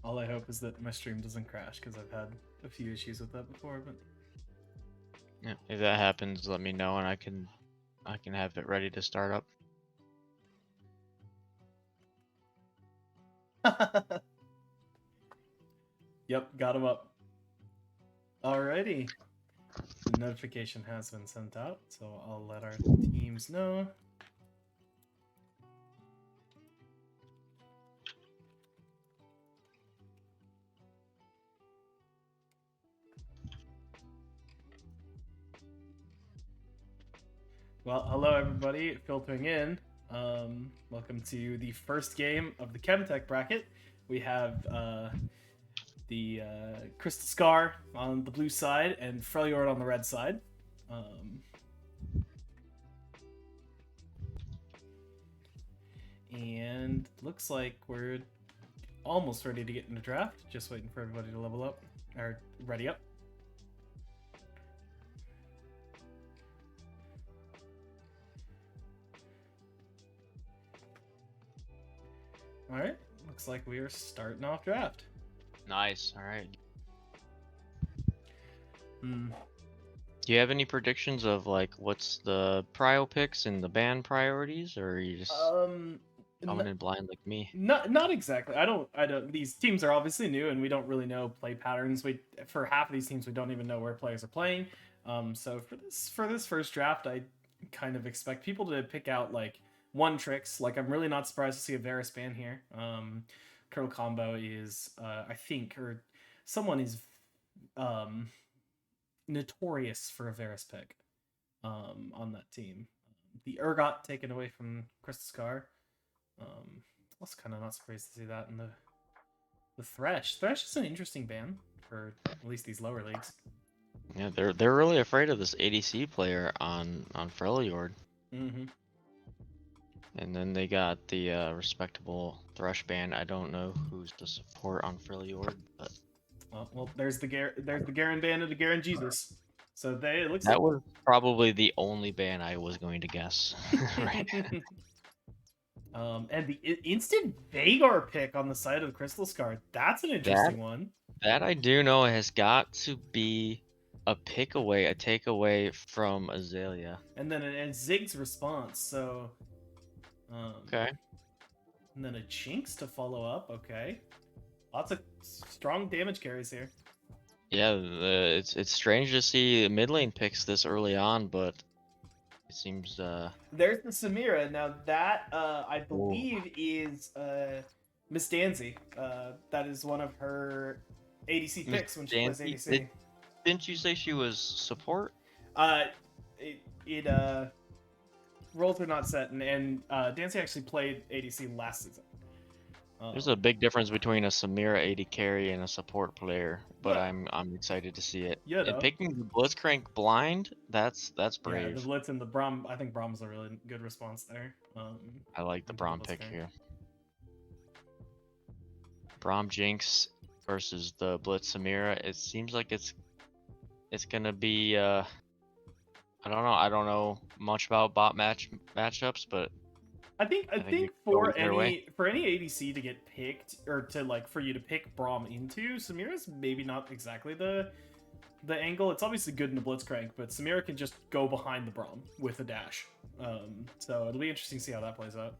All I hope is that my stream doesn't crash because I've had a few issues with that before. Yeah, if that happens, let me know and I can have it ready to start up. But yep, got him up. Alrighty. The notification has been sent out, so I'll let our teams know. Well, hello everybody filtering in. Welcome to the first game of the Chemtech bracket. We have the Crystal Scar on the blue side and Freljord on the red side. And looks like we're almost ready to get in the draft. Just waiting for everybody to level up or ready up. All right, looks like we are starting off draft. Nice. All right. Hmm. Do you have any predictions of like what's the prio picks and the ban priorities, or are you just coming in blind like me? Not exactly. I don't. These teams are obviously new, and we don't really know play patterns. For half of these teams, we don't even know where players are playing. So for this first draft, I kind of expect people to pick out like one tricks. Like I'm really not surprised to see a Varus ban here. Curl combo is I think or someone is notorious for a Varus pick on that team. The Urgot taken away from Crystal Scar. I was kind of not surprised to see that in the Thresh. Thresh is an interesting ban for at least these lower leagues. Yeah, they're really afraid of this ADC player on Freljord. Mm-hmm. And then they got the respectable Thresh ban. I don't know who's the support on Freljord, but Well, there's the Garen ban of the Garen Jesus. So it looks that like was probably the only ban I was going to guess. Right. And the instant Vagar pick on the side of Crystal Scar. That's an interesting one. That I do know has got to be a takeaway from Azalea. And then a Zig's response. So, Okay. And then a Jinx to follow up. Okay, lots of strong damage carries here. Yeah, it's strange to see mid lane picks this early on, but it seems There's the Samira. Now that I believe is Miss Danzy. That is one of her ADC Miss picks when she plays Dancy. ADC. Didn't you say she was support? It roles are not set, and Dancy actually played ADC last season. There's a big difference between a Samira AD carry and a support player, but Well, I'm excited to see it. you And know. picking the Blitzcrank blind, that's brave. Yeah, the Blitz and the Braum. I think Braum's a really good response there. I like the into Braum pick here. Braum Jinx versus the Blitz Samira. It seems like it's gonna be I don't know much about bot matchups, but I think it for goes their way. any ADC to get picked or to like for you to pick Braum into, Samira's maybe not exactly the angle. It's obviously good in the Blitzcrank, but Samira can just go behind the Braum with a dash. So it'll be interesting to see how that plays out.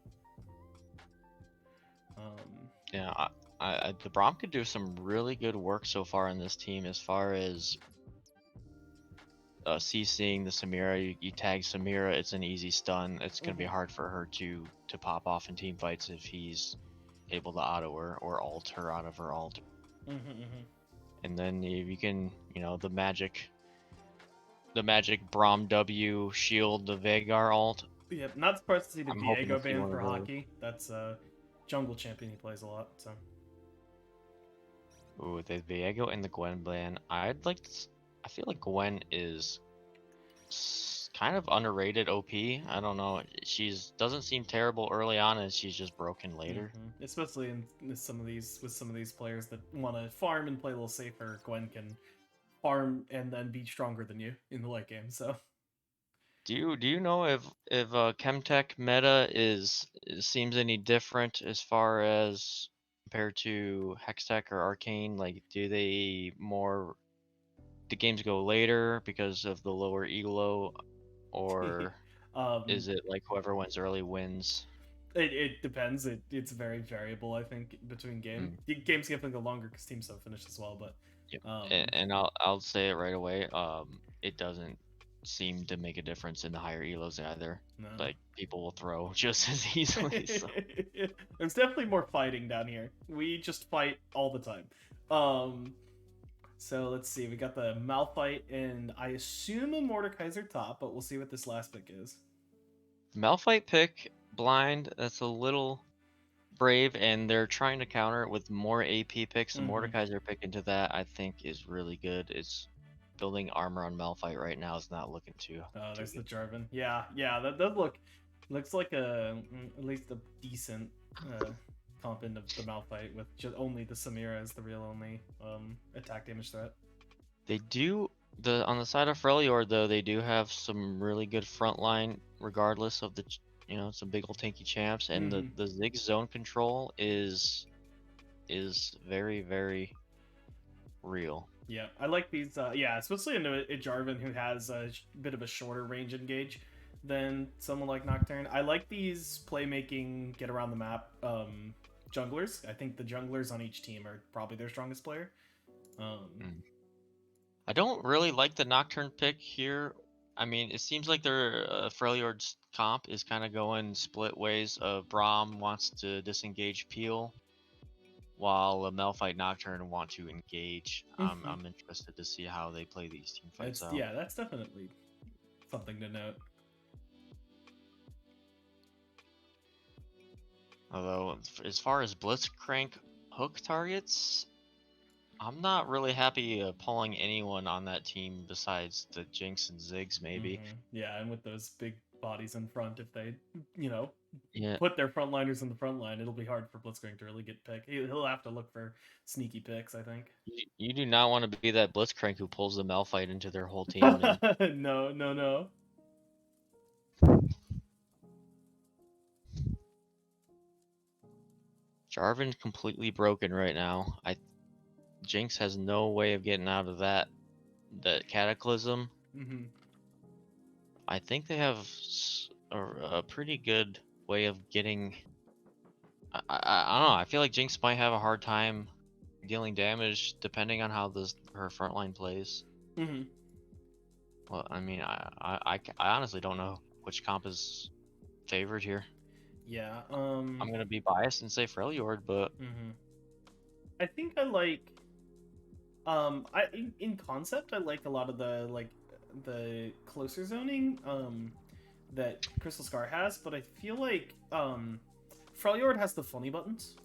Yeah, the Braum could do some really good work so far in this team as far as CCing the Samira. You tag Samira, it's an easy stun. It's gonna be hard for her to pop off in team fights if he's able to auto her or ult her out of her ult. And then if you can, the magic Braum W shield the Vagar ult. Yeah, not surprised to see the I'm hoping Viego to see ban one for of those. hockey. That's a jungle champion he plays a lot. So. Ooh, the Viego and the Gwen ban. I feel like Gwen is kind of underrated OP. I don't know. She's doesn't seem terrible early on, and she's just broken later. Especially in some of these players that want to farm and play a little safer. Gwen can farm and then be stronger than you in the late game. So. Do you know if Chemtech meta seems any different as far as compared to Hextech or Arcane? Like, do they more the games go later because of the lower elo, or um, is it like whoever wins early wins? it depends. It's very variable. I think between Mm, games definitely go longer because teams don't finish as well. But yep. um, And I'll say it right away. It doesn't seem to make a difference in the higher elos either. no. Like people will throw just as easily. So There's definitely more fighting down here. We just fight all the time. Um, so let's see. We got the Malphite and I assume a Mordekaiser top, but we'll see what this last pick is. Malphite pick blind. That's a little brave, and they're trying to counter it with more AP picks. The Mm-hmm. Mordekaiser pick into that, I think, is really good. It's building armor on Malphite right now is not looking too There's the good. Jarvan. Yeah, yeah, that does looks like at least a decent uh, comp in the Malphite with just only the Samira as the real only attack damage threat. They do the on the side of Freljord though, they do have some really good front line, regardless of some big old tanky champs, and the Mm-hmm. the Ziggs zone control is very very real. Yeah, I like these. Yeah, especially in a Jarvan who has a bit of a shorter range engage than someone like Nocturne. I like these playmaking, get around the map junglers. I think the junglers on each team are probably their strongest player. Um, Mm. I don't really like the Nocturne pick here. I mean, it seems like their Freljord's comp is kind of going split ways. Braum wants to disengage Peel, while a Malphite Nocturne want to engage. I'm interested to see how they play these team fights It's out. yeah, that's definitely something to note. Although, as far as Blitzcrank hook targets, I'm not really happy pulling anyone on that team besides the Jinx and Ziggs, maybe. Yeah, and with those big bodies in front, if they, you know, Yeah, put their frontliners in the front line, it'll be hard for Blitzcrank to really get picked. He'll have to look for sneaky picks, I think. you do not want to be that Blitzcrank who pulls the Malphite into their whole team. And No, no, no. Jarvan's completely broken right now. Jinx has no way of getting out of that cataclysm. Mm-hmm. I think they have a pretty good way of getting. I don't know. I feel like Jinx might have a hard time dealing damage depending on how her frontline plays. Mm-hmm. Well, I mean, I honestly don't know which comp is favored here. Yeah. I'm gonna be biased and say Freljord, but Mm-hmm. I think I like. In concept, I like a lot of the closer zoning. That Crystal Scar has, but I feel like Freljord has the funny buttons.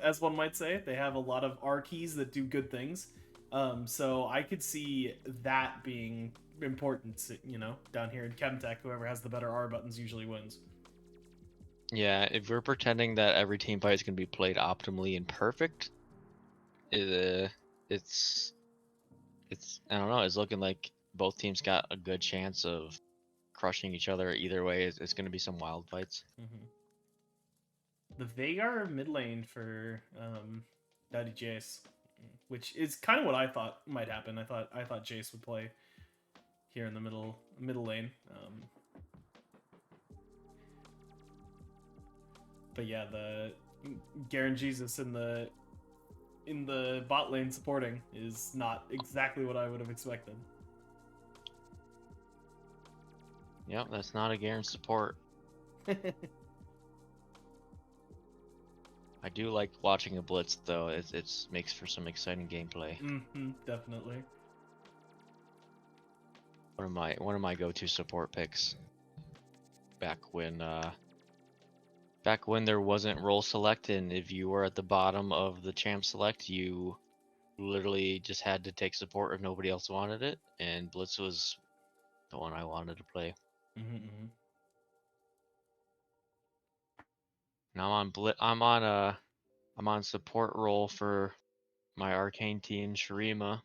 As one might say, they have a lot of R keys that do good things. So I could see that being important. Down here in Chemtech, whoever has the better R buttons usually wins. yeah, if we're pretending that every team fight is gonna be played optimally and perfect, it, it's I don't know. It's looking like both teams got a good chance of crushing each other either way. It's gonna be some wild fights. Mm-hmm. The Veigar mid lane for Daddy Jace, which is kind of what I thought might happen. I thought Jace would play here in the middle lane. But yeah, the Garen Jesus in the bot lane supporting is not exactly what I would have expected. Yep, that's not a Garen support. I do like watching a blitz though. It's makes for some exciting gameplay. Definitely. One of my go-to support picks back when there wasn't role select, and if you were at the bottom of the champ select, you literally just had to take support if nobody else wanted it, and blitz was the one I wanted to play. Mm-hmm. Now I'm on support role for my arcane team Shurima,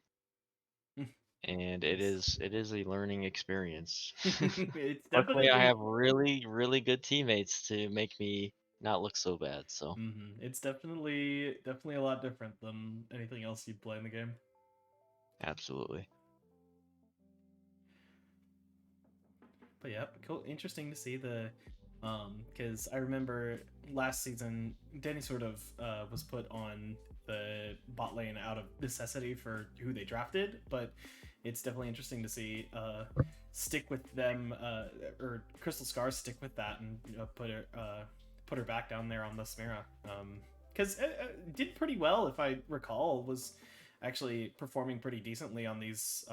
and it Nice. is it is a learning experience. It's Luckily, I definitely have really really good teammates to make me not look so bad. So It's definitely a lot different than anything else you'd play in the game. absolutely. But yeah, cool. Interesting to see the, because I remember last season Danny sort of was put on the bot lane out of necessity for who they drafted, but it's definitely interesting to see stick with them or Crystal Scars stick with that and put her back down there on the Smira, because it did pretty well if I recall, was actually performing pretty decently on these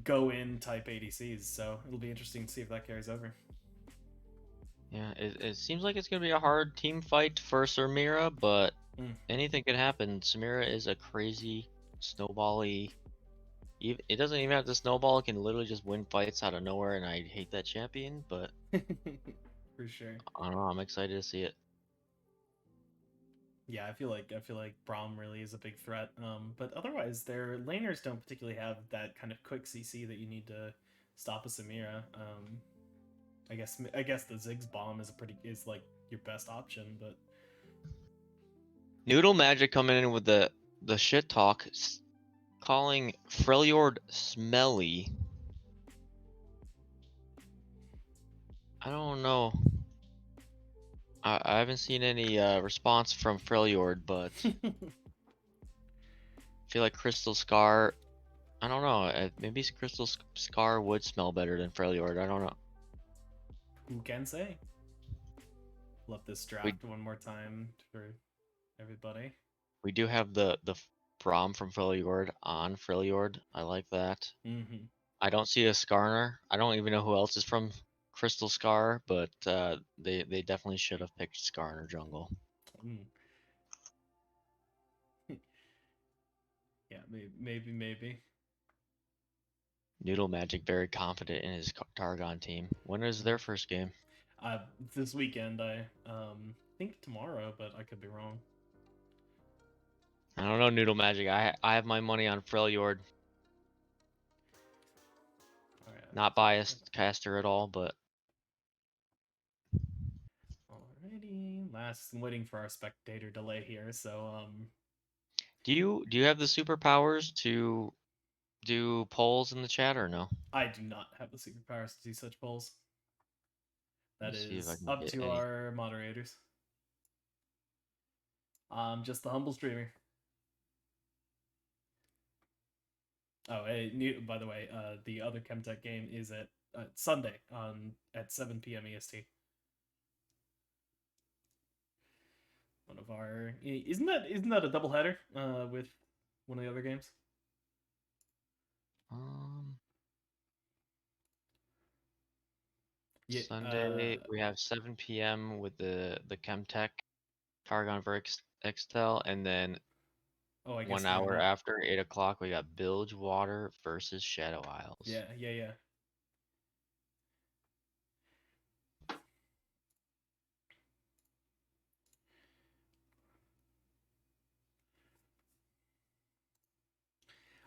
go in type ADCs, so it'll be interesting to see if that carries over. Yeah, it seems like it's gonna be a hard team fight for Samira, but anything can happen. Samira is a crazy snowbally. It doesn't even have to snowball. It can literally just win fights out of nowhere, and I hate that champion, but For sure. I don't know. I'm excited to see it. Yeah, I feel like Braum really is a big threat. But otherwise, their laners don't particularly have that kind of quick CC that you need to stop a Samira. I guess the Ziggs bomb is like your best option, but Noodle Magic coming in with the shit talk, calling Freljord smelly. I don't know. I haven't seen any response from Freljord, but I feel like Crystal Scar. I don't know. Maybe Crystal Scar would smell better than Freljord. I don't know. who can say? Love this draft one more time for everybody. We do have the Braum from Freljord on Freljord. I like that. I don't see a Skarner. I don't even know who else is from Crystal Scar, but they definitely should have picked Skarner jungle. Yeah, maybe. Noodle Magic very confident in his Targon team. When is their first game? This weekend. I think tomorrow, but I could be wrong. I don't know, Noodle Magic. I have my money on Freljord. Right, not biased caster at all, but alrighty. I'm waiting for our spectator delay here. So do you have the superpowers to do polls in the chat or no? I do not have the superpowers to do such polls. That is up to our moderators. I'm just the humble streamer. Oh, hey, by the way, the other Chemtech game is at Sunday at 7 p.m. EST. One of our isn't that a doubleheader with one of the other games? Sunday we have 7 p.m. with the Chemtech Targon for Extel, and then 1 hour after 8 o'clock we got Bilgewater versus Shadow Isles. Yeah.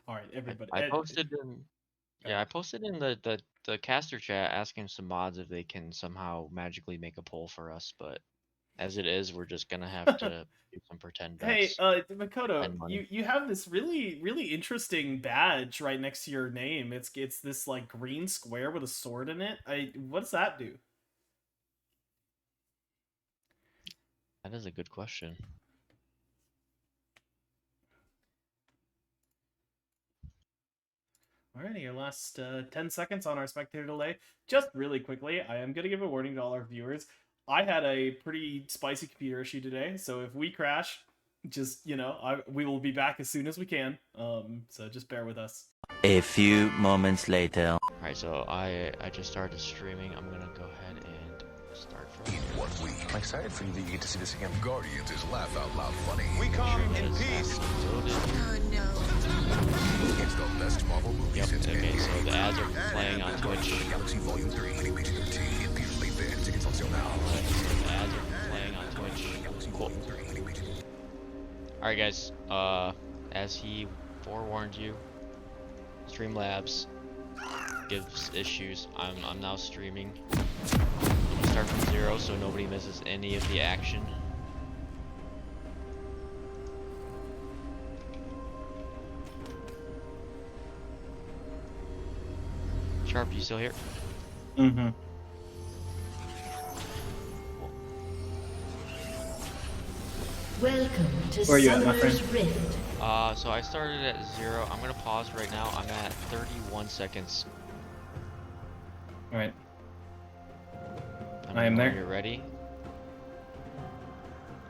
All right, everybody. I posted in I posted in the caster chat asking some mods if they can somehow magically make a poll for us, but as it is, we're just gonna have to do some pretend bets. Hey, Makoto, you have this really interesting badge right next to your name. It's this like green square with a sword in it. What does that do? That is a good question. Alrighty, your last 10 seconds on our spectator delay. Just really quickly, I am going to give a warning to all our viewers. I had a pretty spicy computer issue today, so if we crash, just, we will be back as soon as we can. So just bear with us. A few moments later. Alright, so I just started streaming. I'm going to go ahead and start from in 1 week. I'm excited for you that you get to see this again. Guardians is laugh out loud funny. We come in peace. Oh no. It's the best Marvel movie since okay, so the ads are playing on Twitch. Galaxy Volume 3, rated PG-13. In theaters late fan. Tickets on sale now. The ads are playing on Twitch. Cool. Alright guys, as he forewarned you, Streamlabs gives issues. I'm now streaming. I'm gonna start from 0 so nobody misses any of the action. Sharp, you still here? Mm-hmm. Welcome to Where are you at, my Summoner's friend? Rift. So I started at 0. I'm gonna pause right now. I'm at 31 seconds. All right. Let me I am know when there. You're ready?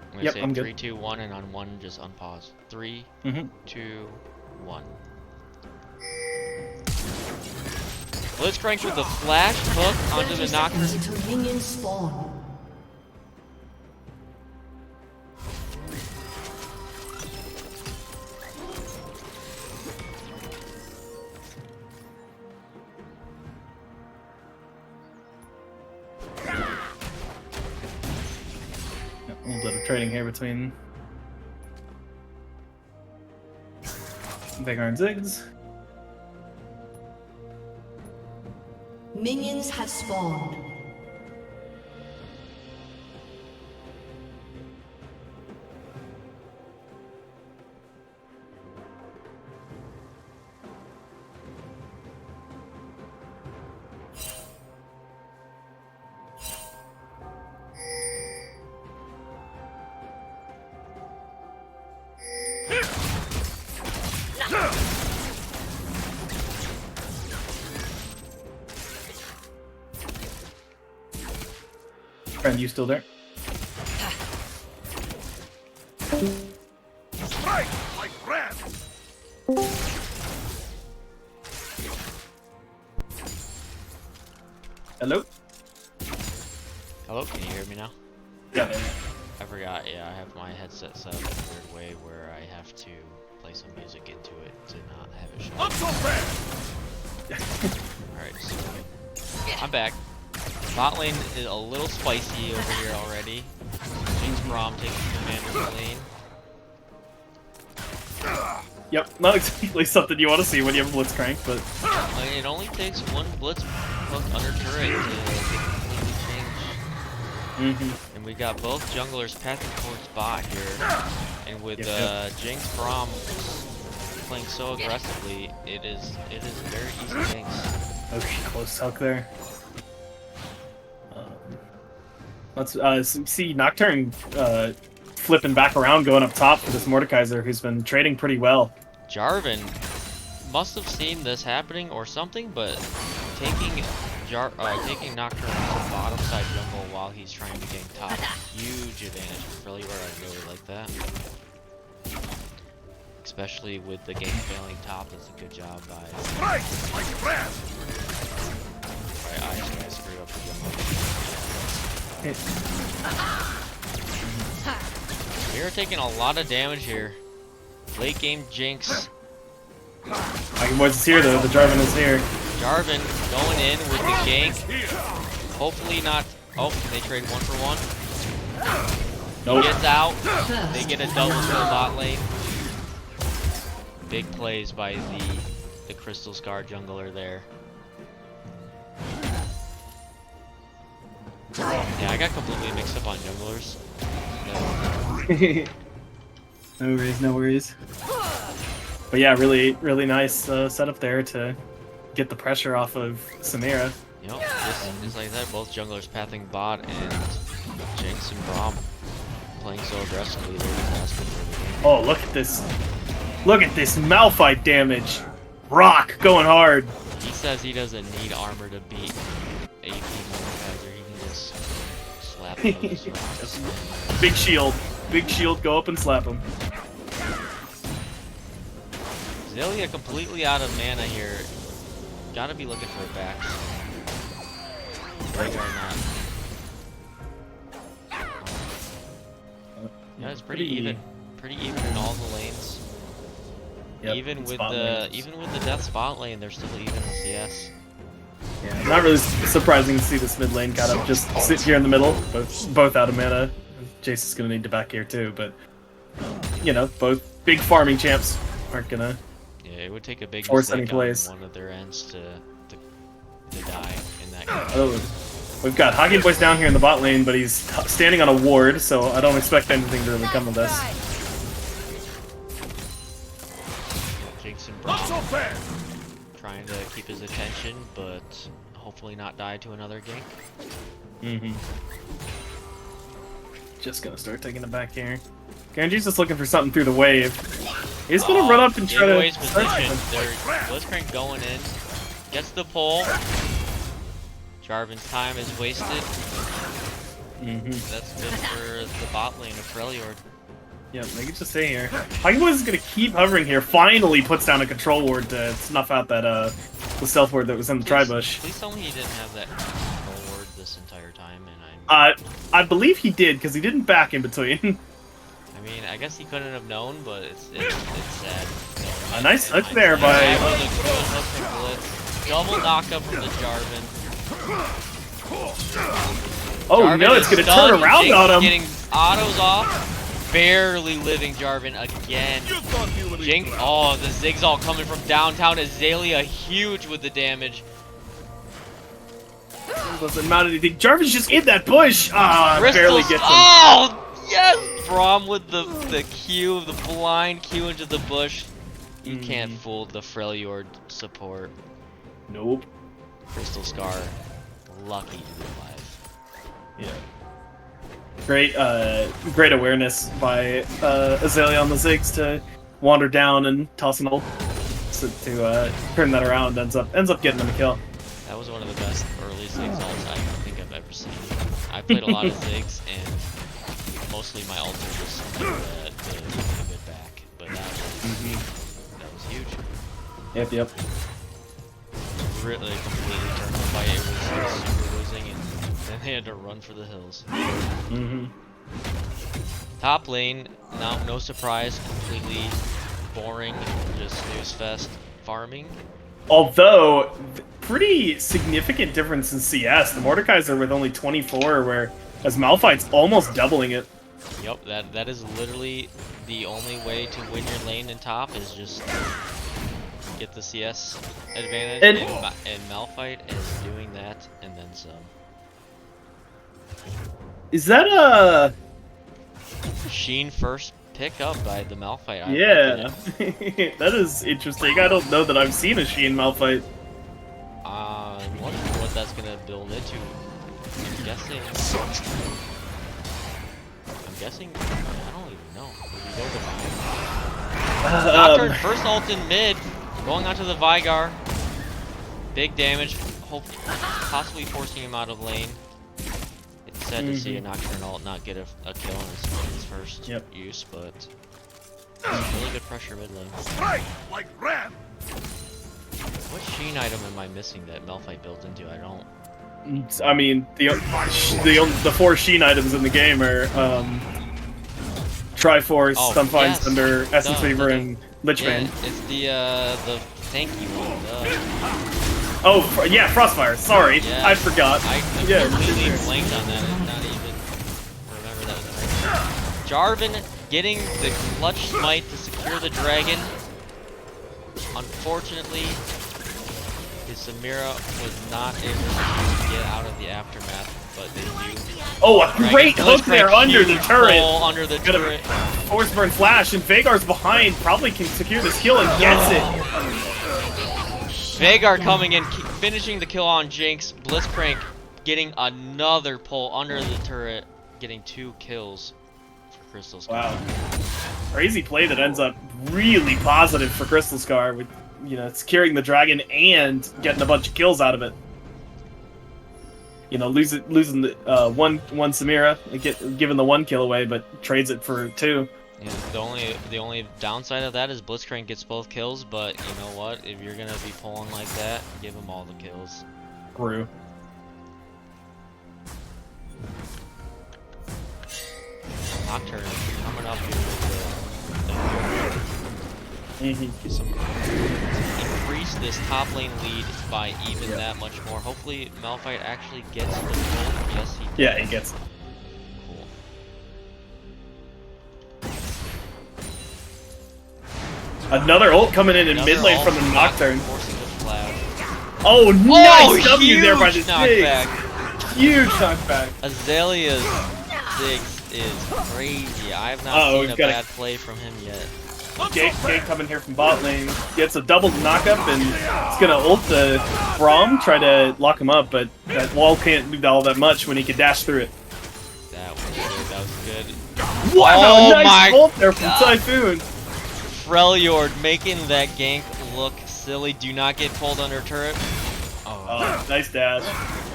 I'm gonna Yep, say I'm 3, good. 2, 1, and on 1 just unpause. 3, Mm-hmm. 2, 1. Blitzcrank with the flash hook onto 30 the Nocturne. seconds until minions spawn. A little bit of trading here between Vagar and Ziggs. Minions have spawned. Friend, you still there? Strike like rats! Hello? Hello, can you hear me now? Yeah. I forgot, yeah, I have my headset set up in a weird way where I have to play some music into it to not have it show. Not so fast! Alright, so I'm back. Bot lane is a little spicy over here already. Jinx Braum taking command of the lane. Yep, not exactly something you want to see when you have Blitzcrank, but It only takes one blitz hook under turret to completely change. And we got both junglers pathing towards bot here. And with Jinx Braum playing so aggressively, it is a very easy Jinx. okay, close hook there. Let's see Nocturne flipping back around, going up top for this Mordekaiser, who's been trading pretty well. Jarvan must have seen this happening or something, but taking Nocturne to bottom side jungle while he's trying to gank top, huge advantage for Freljord. I really like that. Especially with the gank failing top, that's a good job by. Strike like rats! Right, I just gonna screw up the jungle. We are taking a lot of damage here. Late game Jinx. Dragon Boys is here though. The Jarvan is here. Jarvan going in with the gank. Hopefully not. Oh, can they trade 1 for 1? Nope. He gets out. They get a double kill bot lane. Big plays by the Crystal Scar jungler there. Yeah, I got completely mixed up on junglers. No worries, no worries. But yeah, really, really nice setup there to get the pressure off of Samira. You know, just like that, both junglers pathing bot and Jinx and Braum playing so aggressively. They're just asking for the game. Oh, look at this! Look at this Malphite damage. Rock going hard. He says he doesn't need armor to beat AP Mordekaiser. He can just slap those rocks. Big shield, go up and slap him. Zelia completely out of mana here. Gotta be looking for a back. Right or not. Yeah, it's pretty even. Pretty even in all the lanes. Yep, even with spot the lanes. death spot lane, they're still even in CS. Yeah, not really surprising to see this mid lane kind of just sit here in the middle, both out of mana. Jace is gonna need to back here too, but you know, both big farming champs aren't gonna. Yeah, it would take a big Force any mistake on plays. one of their ends to die in that game. Oh, We've got Hockey Boy's down here in the bot lane, but he's standing on a ward, so I don't expect anything to really come of this. Jinx and Braum trying to keep his attention, but hopefully not die to another gank. Just gonna start taking it back here. Genji's just looking for something through the wave. He's gonna run up and try to... position. Blitzcrank going in. Gets the pull. Jarvan's time is wasted. That's good for the bot lane of Freljord. Yeah, they can just stay here. Hockey Boy is gonna keep hovering here. Finally puts down a control ward to snuff out that the stealth ward that was in the tri-bush. Please tell me he didn't have that control ward this entire time, and I believe he did, because he didn't back in between. I mean, I guess he couldn't have known, but it's sad. A nice hook there by... That was a good hook from Blitz. Double knockup from the Jarvan. Oh Jarvan no, it's is gonna stunned. turn around Jinx on him! Getting autos off. Barely living Jarvan again. Jinx, oh, the Zigzag coming from downtown. Azalea huge with the damage. Doesn't matter anything. Jarvan's just in that bush! Ah, barely gets him. Oh, yes! Braum with the Q, the blind Q into the bush. You can't fool the Freljord support. Nope. Crystal Scar, lucky to be alive. Yeah. Great awareness by Azalea on the Ziggs to wander down and toss an ult to turn that around. Ends up getting him a kill. That was one of the best early Ziggs ults I think I've ever seen. I played a lot of Ziggs, and mostly my ult was just to get back, but that was huge. Yep. Really completely turned the fight. It was super losing, and then they had to run for the hills. Top lane, no surprise, completely boring, just snooze fest farming. Although, pretty significant difference in CS. The Mordekaiser with only 24, whereas Malphite's almost doubling it. Yep, that is literally the only way to win your lane in top is just get the CS advantage, and Malphite is doing that and then some. Is that a... Sheen first pick up by the Malphite. Yeah, that is interesting. I don't know that I've seen a Sheen Malphite. I wonder what that's gonna build into. I'm guessing. I don't even know. Did we go to Nocturne first ult in mid, going onto the Vigar. Big damage, possibly forcing him out of lane. It's sad to see a Nocturne ult not get a kill in his first use, but really good pressure mid lane. Like ram. What Sheen item am I missing that Malphite built into? I don't. I mean, the 4 Sheen items in the game are Triforce, Stunfind, Thunder, Essence Weaver, and Lichbane. It's the tanky one. Oh, yeah, Frostfire. Sorry, Yeah, I forgot. I completely blanked on that. I did not even remember that was right. Jarvan getting the clutch smite to secure the dragon. Unfortunately, his Samira was not able to get out of the aftermath, but they do. Oh, a great hook there under the turret. Under the turret. Force burn flash, and Vagar's behind. Probably can secure this kill and gets it. Vagar coming in, finishing the kill on Jinx. Blitzcrank getting another pull under the turret, getting 2 kills for Crystal Scar. Wow. Crazy play that ends up really positive for Crystal Scar with, securing the dragon and getting a bunch of kills out of it. Losing the one Samira, giving the 1 kill away, but trades it for 2. Yeah, the only downside of that is Blitzcrank gets both kills, but you know what? If you're gonna be pulling like that, give him all the kills. True. Nocturne coming up here with increase this top lane lead by even that much more. Hopefully Malphite actually gets the pull. Yes, he does. Yeah, he gets it. Another ult coming in mid lane from the Nocturne. Oh, nice W there by the Ziggs. Huge knockback. Azalea's Ziggs is crazy. I have not seen a bad play from him yet. Jake coming here from bot lane gets a double knockup and it's gonna ult the Braum, try to lock him up, but that wall can't do all that much when he can dash through it. That was good. That was good. Wow, Oh nice my ult there from Typhoon. Freljord making that gank look silly. Do not get pulled under turret. Oh, nice dash.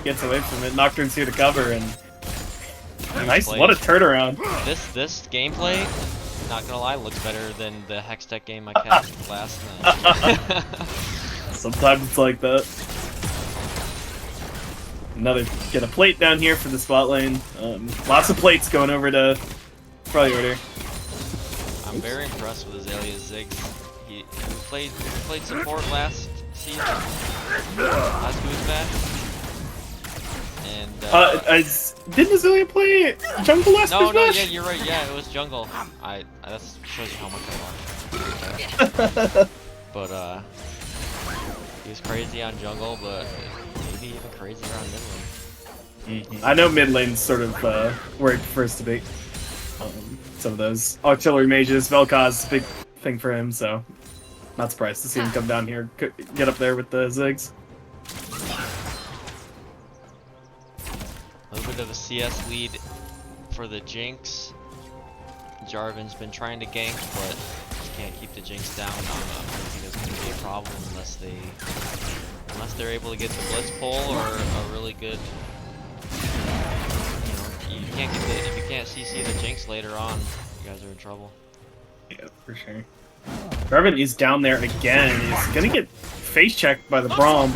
Gets away from it. Nocturne's here to cover and nice. Play. What a turnaround. This gameplay, not gonna lie, looks better than the Hextech game I cast last night. Sometimes it's like that. Get a plate down here for the spot lane. Lots of plates going over to Freljord. I'm very impressed with Azalea's Ziggs. He played support last season, last BoozeBash. And didn't Azalea play jungle last no, BoozeBash? yeah, you're right. Yeah, it was jungle. That shows you how much I watch. But he was crazy on jungle, but maybe even crazier on mid lane. I know mid lane's sort of where it prefers to be. Some of those artillery mages, Vel'Koz, big thing for him, so not surprised to see him come down here, get up there with the Ziggs. A little bit of a CS lead for the Jinx. Jarvan's been trying to gank, but just can't keep the Jinx down. I don't think it's going to be a problem unless they're able to get the Blitz pull or a really good. You can't get if you can't CC the Jinx later on, you guys are in trouble. Yeah, for sure. Jarvan is down there again. He's gonna get face checked by the Braum.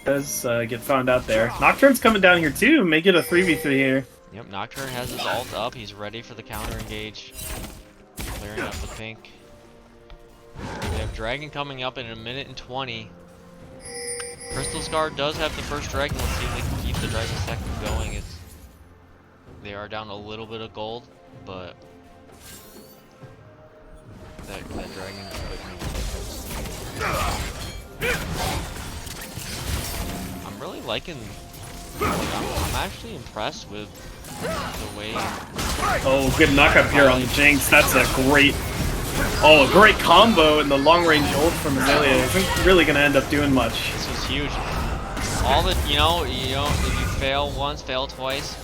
Does get found out there. Nocturne's coming down here too. May get a 3v3 here. Yep, Nocturne has his ult up. He's ready for the counter engage. Clearing up the pink. We have Dragon coming up in 1 minute and 20. Crystal Scar does have the first Dragon. Let's see if they can keep the Dragon second going. They are down a little bit of gold, but that Dragon could. I'm really liking. I'm actually impressed with the way. Oh, good knockup here on the Jinx. That's a great. Oh, a great combo in the long range ult from Azalea. Isn't really gonna end up doing much. This was huge. All the if you fail once, fail twice.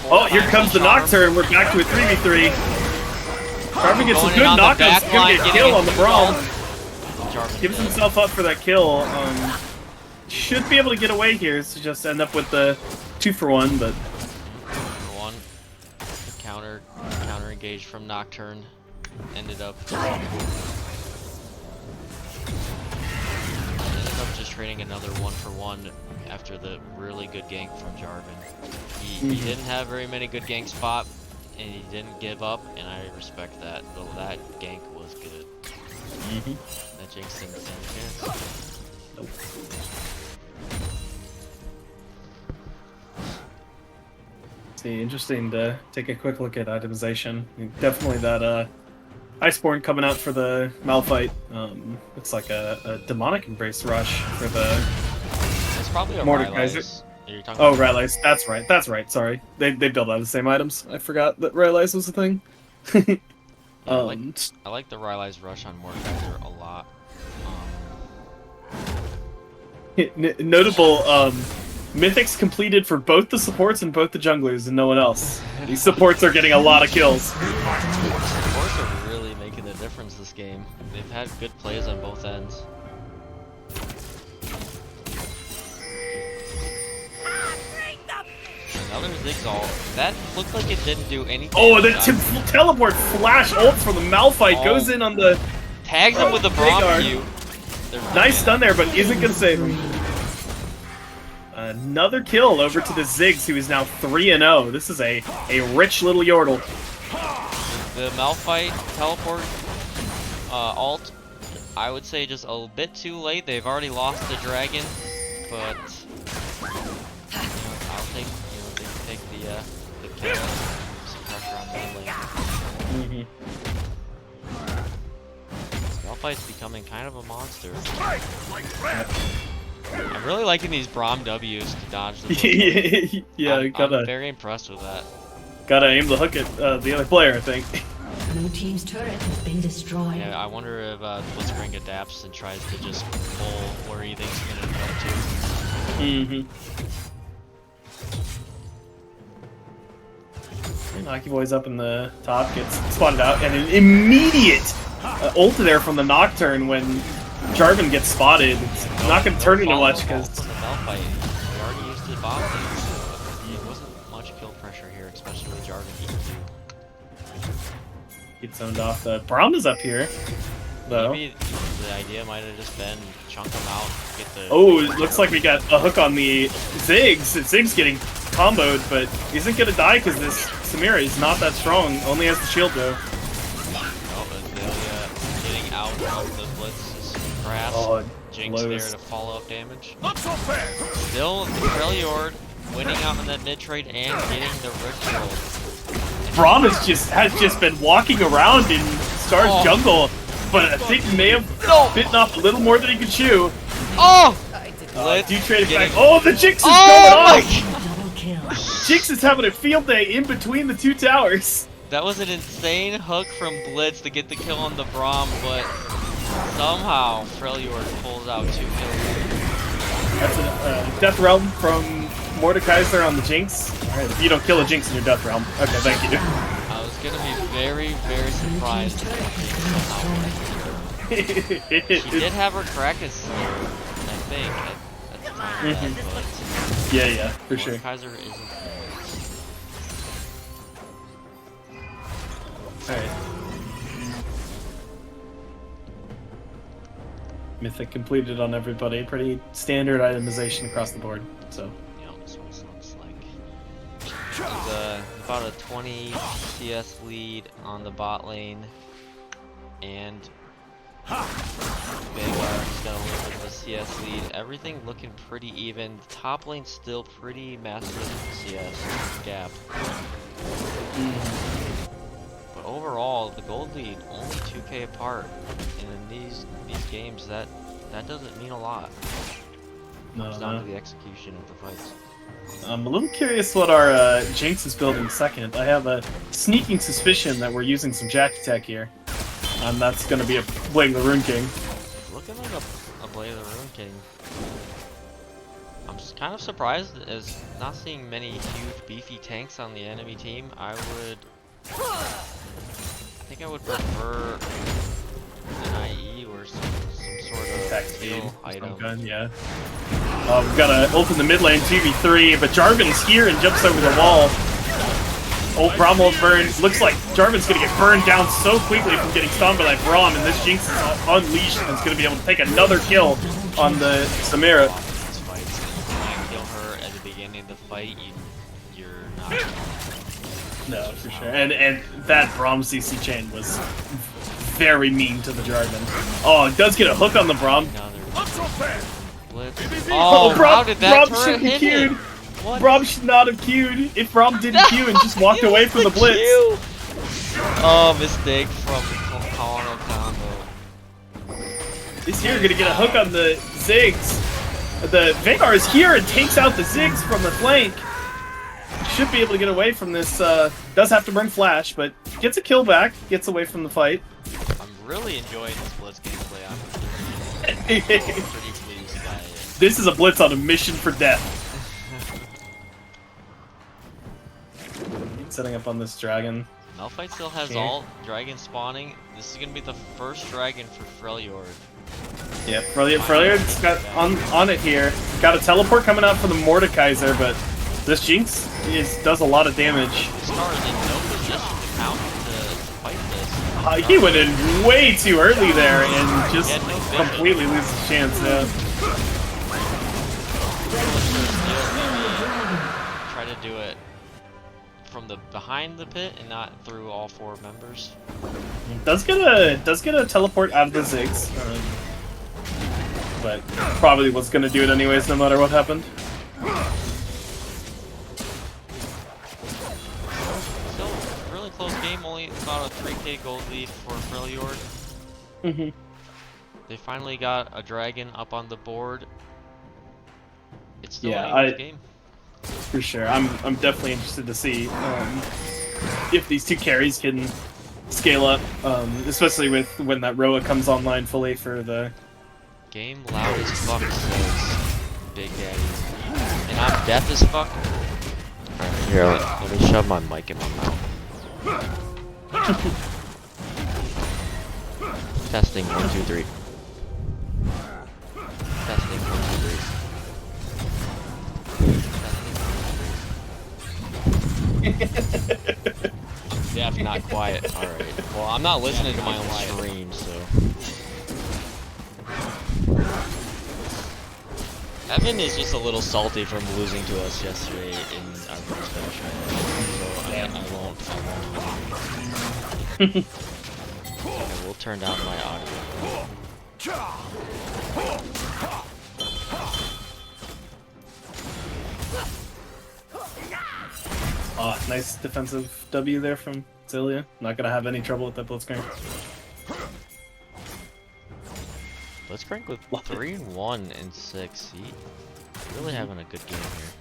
Oh, here comes the Nocturne. We're back to a 3v3. Jarvan gets some good knockouts. He's gonna get a kill on the Braum. Gives himself up for that kill. Should be able to get away here. So just end up with the 2-for-1, but one counter engage from Nocturne ended up just trading another 1-for-1 after the really good gank from Jarvan. He didn't have very many good gank spot, and he didn't give up, and I respect that. Though that gank was good. That Jinx didn't stand a chance. nope. See, interesting to take a quick look at itemization. Definitely that Iceborne coming out for the Malphite. Looks like a demonic embrace rush for the. It's probably a Mordekaiser. Oh, Rylai's. That's right. That's right. Sorry, they build out the same items. I forgot that Rylai's was a thing. Yeah, I like the Rylai's rush on Mordekaiser a lot. Notable mythics completed for both the supports and both the junglers and no one else. These supports are getting a lot of kills. Supports are really making a difference this game. They've had good plays on both ends. Another Ziggs. That looked like it didn't do anything. Oh, the teleport flash ult from the Malphite goes in on the. Tags him with the Braum Q. Nice stun there, but isn't gonna save him. Another kill over to the Ziggs, who is now 3-0. This is a rich little Yordle. The Malphite teleport ult, I would say just a bit too late. They've already lost the dragon, but I'll take they can take the kill, some pressure on the lane. Malphite's becoming kind of a monster. I'm really liking these Braum W's to dodge the Yeah, I'm very impressed with that. gotta aim the hook at the other player, I think. Blue team's turret has been destroyed. Yeah, I wonder if Blitzcrank adapts and tries to just pull where he thinks he's gonna go to. And Hockey Boy's up in the top, gets spotted out, and an immediate ult there from the Nocturne when Jarvan gets spotted. It's not going to turn into much because... From the Bell fight. We already used the bot lane, so it wasn't much kill pressure here, especially with Jarvan eating two. Gets zoned off. The Braum is up here, though. Maybe the idea might have just been chunk them out, get the... Oh, it looks like we got a hook on the Ziggs. Ziggs getting comboed, but isn't going to die because this Samira is not that strong. Only has the shield, though. Oh, but getting out of the Blitz is crass. Oh, Jinx there to follow up damage. Still, Freljord winning out in that mid trade and getting the Rick roll. Braum has just been walking around in Star's jungle, but I think he may have bitten off a little more than he could chew. Oh! Blitz Do trade it getting... back. Oh, the Jinx is going my off! Double kill. Jinx is having a field day in between the two towers. That was an insane hook from Blitz to get the kill on the Braum, but somehow Freljord pulls out 2 kills. That's a Death Realm from Mordekaiser on the Jinx. Alright, if you don't kill a Jinx in your Death Realm. Okay, thank you. I was gonna be very, very surprised if Jinx She did have her Kraken's Slayer, I think, at the time of that, but Yeah, for sure. Kaiser isn't. Alright. Mythic completed on everybody. Pretty standard itemization across the board. So. You know, this one looks like there's about a 20 CS lead on the bot lane, and Vanguard's got a little bit of a CS lead. Everything looking pretty even. The top lane's still pretty massive CS gap. But overall, the gold lead only 2k apart, and in these games, that doesn't mean a lot. No, It's down to the execution of the fights. I'm a little curious what our Jinx is building second. I have a sneaking suspicion that we're using some Chemtech here. And that's going to be a Blade of the Rune King. Looking like a Blade of the Rune King. I'm just kind of surprised as not seeing many huge beefy tanks on the enemy team. I think I would prefer an IE or some sort of Attack speed skill of some item. kind, yeah. We've got to ult in the mid lane 2v3, but Jarvan's here and jumps over the wall. Old Braum will burn. Looks like Jarvan's going to get burned down so quickly from getting stunned by that Braum, and this Jinx is unleashed and is going to be able to take another kill on the Samira. These fights, if you can't kill her at the beginning of the fight, you're not. No, for sure. And that Braum CC chain was very mean to the Jarvan. Oh, it does get a hook on the Braum. Blitz. Oh, how did that turret shouldn't hit queued. him? What? Braum should not have queued. If Braum didn't queue and just walked away from the blitz. Q. Oh, mistake from Colonel Combo. He's here, gonna get a hook on the Ziggs. The Vagar is here and takes out the Ziggs from the flank. Should be able to get away from this. Does have to burn Flash, but gets a kill back. Gets away from the fight. I'm really enjoying this Blitz gameplay. I'm pretty pleased by it. This is a Blitz on a mission for death. Setting up on this dragon. Malphite still has all dragon spawning. This is gonna be the first dragon for Freljord. Yeah, Freljord's got on it here. Got a teleport coming out for the Mordekaiser, but this Jinx does a lot of damage. Star is in no position to counter to fight this. He went in way too early there and just no vision. completely loses his chance. Try to do it from the behind the pit and not through all 4 members. Does get a teleport out of the Ziggs, but probably was gonna do it anyways, no matter what happened. Still a really close game, only about a 3k gold lead for Freljord. They finally got a dragon up on the board. it's still Yeah, anyone's game. for sure. I'm definitely interested to see if these two carries can scale up, especially with when that Roa comes online fully for the. Game loud as fuck, says Big Daddy. And I'm deaf as fuck. Alright, here, let me shove my mic in my mouth. Testing 1, 2, 3. Testing 1, 2, 3. Deaf, not quiet. Alright. Well, I'm not listening to my own stream, so. Evan is just a little salty from losing to us yesterday in our BoozeBash, so I won't. I will turn down my audio. Nice defensive W there from Zilia. Not gonna have any trouble with that Blitzcrank. Blitzcrank with 3-1 and 6. He's really having a good game here.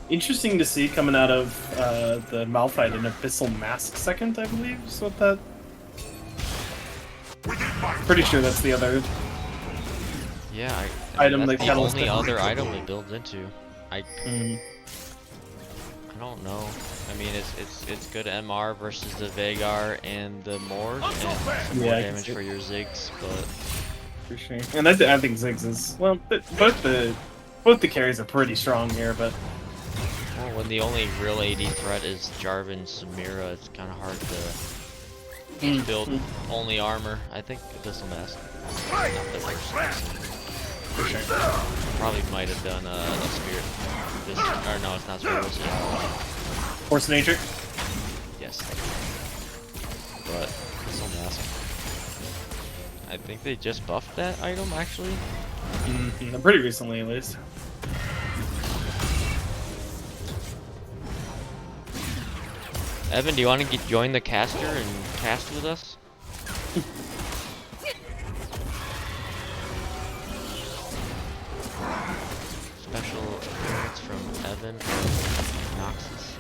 Interesting to see coming out of the Malphite an Abyssal Mask second, I believe, is what that. Pretty sure that's the other. Yeah, Item that's that the Kettle's only definitely other item it builds into. I don't know. I mean, it's good MR versus the Veigar and the Moors, and more damage for your Ziggs, but for sure. And I think Ziggs is well, both the carries are pretty strong here, but well, when the only real AD threat is Jarvan, Samira, it's kind of hard to build only armor. I think Abyssal Mask, not the worst. for sure. Probably might have done a Spirit. Or no, it's not Spirit. It's Force of Nature. yes. But Abyssal Mask. I think they just buffed that item actually. Pretty recently, at least. Evan, do you want to join the caster and cast with us? Special appearance from Evan or Noxus?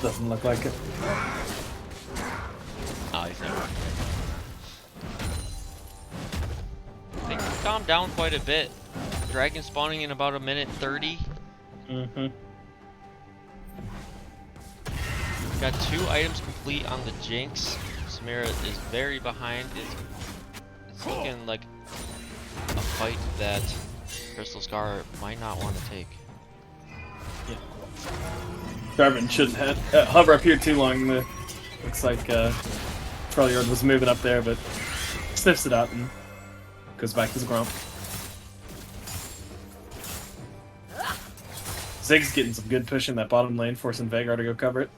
Doesn't look like it. Oh, he's not. Things have calmed down quite a bit. Dragon spawning in about 1:30. Got 2 items complete on the Jinx. Samira is very behind. It's looking like a fight that Crystal Scar might not want to take. Jarvan shouldn't have hover up here too long. Looks like Freljord was moving up there, but sniffs it out and goes back to the Grump. Ziggs getting some good push in that bottom lane, forcing Veigar to go cover it.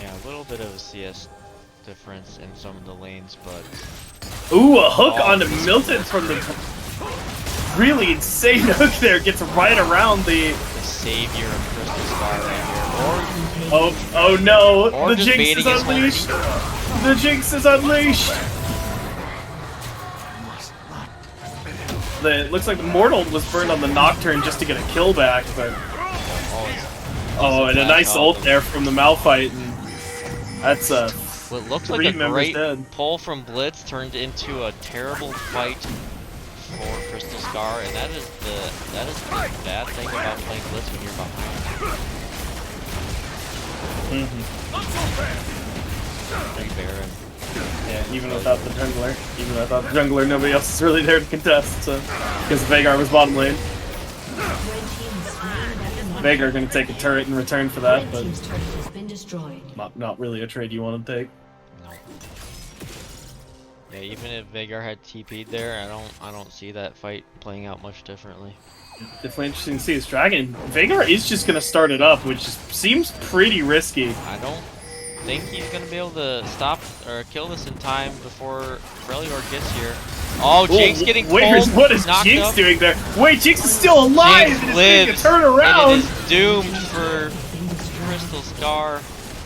Yeah, a little bit of a CS difference in some of the lanes, but... Ooh, a hook onto Milton from the... Really insane hook there, gets right around the savior of Crystal Scar right here. Oh no, Or the just Jinx baiting is his unleashed! The Jinx is unleashed! It looks like the Mortal was burned on the Nocturne just to get a kill back, but... Oh, and a nice ult there from the Malphite, and that's what looks like a great pull from Blitz turned into a terrible fight for Crystal Scar, and that is the bad thing about playing Blitz when you're behind. Free Baron. Yeah, even without the jungler, nobody else is really there to contest, so because Veigar was bottom lane. Veigar gonna take a turret in return for that, but not really a trade you want to take. No. Yeah, even if Veigar had TP'd there, I don't see that fight playing out much differently. Definitely interesting to see his dragon. Veigar is just gonna start it up, which seems pretty risky. I don't think he's gonna be able to stop or kill this in time before Freljord gets here. Oh, Jinx getting Wait, pulled, what is knocked Jinx up. doing there? Wait, Jinx is still alive! Jinx and it's lives, getting a turn around! and it is doomed for Crystal Scar.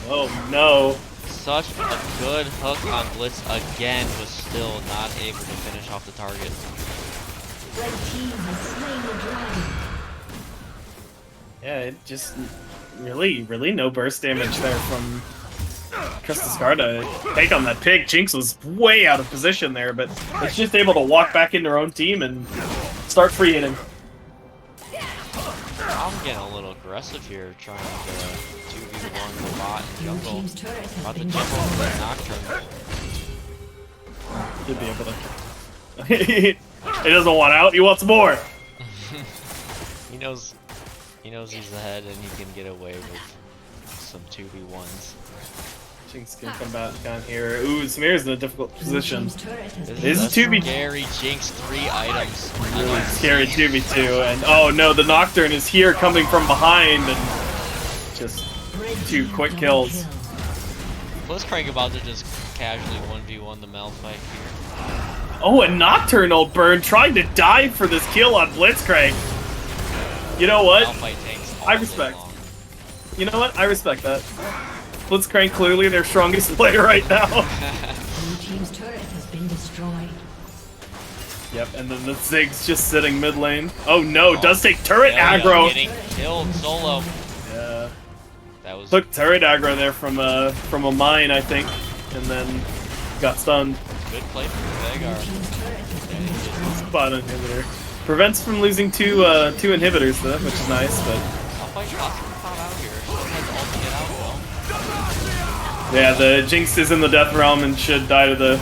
Oh no. Such a good hook on Blitz again, was still not able to finish off the target. Red team has slain the dragon. Yeah, it just really no burst damage there from Crystal Scar to take on that pig. Jinx was way out of position there, but it's just able to walk back into her own team and start free hitting. I'm getting a little aggressive here, trying to 2v1 the bot and Blue jungle. team's turret has About to been jump over destroyed. the Nocturne. Should be able to. He doesn't want out. He wants more. He knows he's ahead and he can get away with some 2v1s. Jinx can come back down here. Ooh, Samir's in a difficult Blue position. team's turret has This been is a a 2v2. scary Jinx, 3 items. Really scary 2v2, and oh no, the Nocturne is here coming from behind, and just Red 2 team quick double kills. kill. Blitzcrank about to just casually 1v1 the Malphite here. Oh, and Nocturnal Burn trying to dive for this kill on Blitzcrank. You know what? Malphite tanks all I day respect. long. You know what? I respect that. Blitzcrank clearly their strongest player right now. Blue team's turret has been destroyed. Yep, and then the Zig's just sitting mid lane. Oh no, Oh, does take turret Zelda aggro. Getting killed solo. Yeah, That was took turret aggro there from a mine, I think, and then got stunned. good play from Blue Veigar. team's turret has been destroyed. Spot inhibitor. Prevents from losing two inhibitors though, which is nice, but Malphite possibly caught out here. Still has ult to get out though. yeah, the Jinx is in the death realm and should die to the.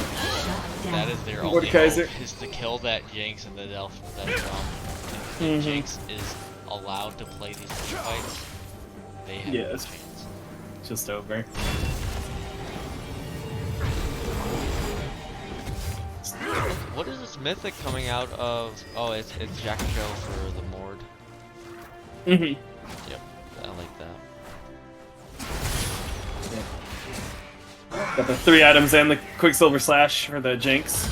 That is their only Mordekaiser. hope, is to kill that Jinx in the Death realm. If Mhm. Jinx is allowed to play these fights, they have no Yes. chance. Just over. What is this mythic coming out of? Oh, it's Jack Joe for the Mord. Mm-hmm. Yep, I like that. Got the 3 items and the Quicksilver Slash for the Jinx.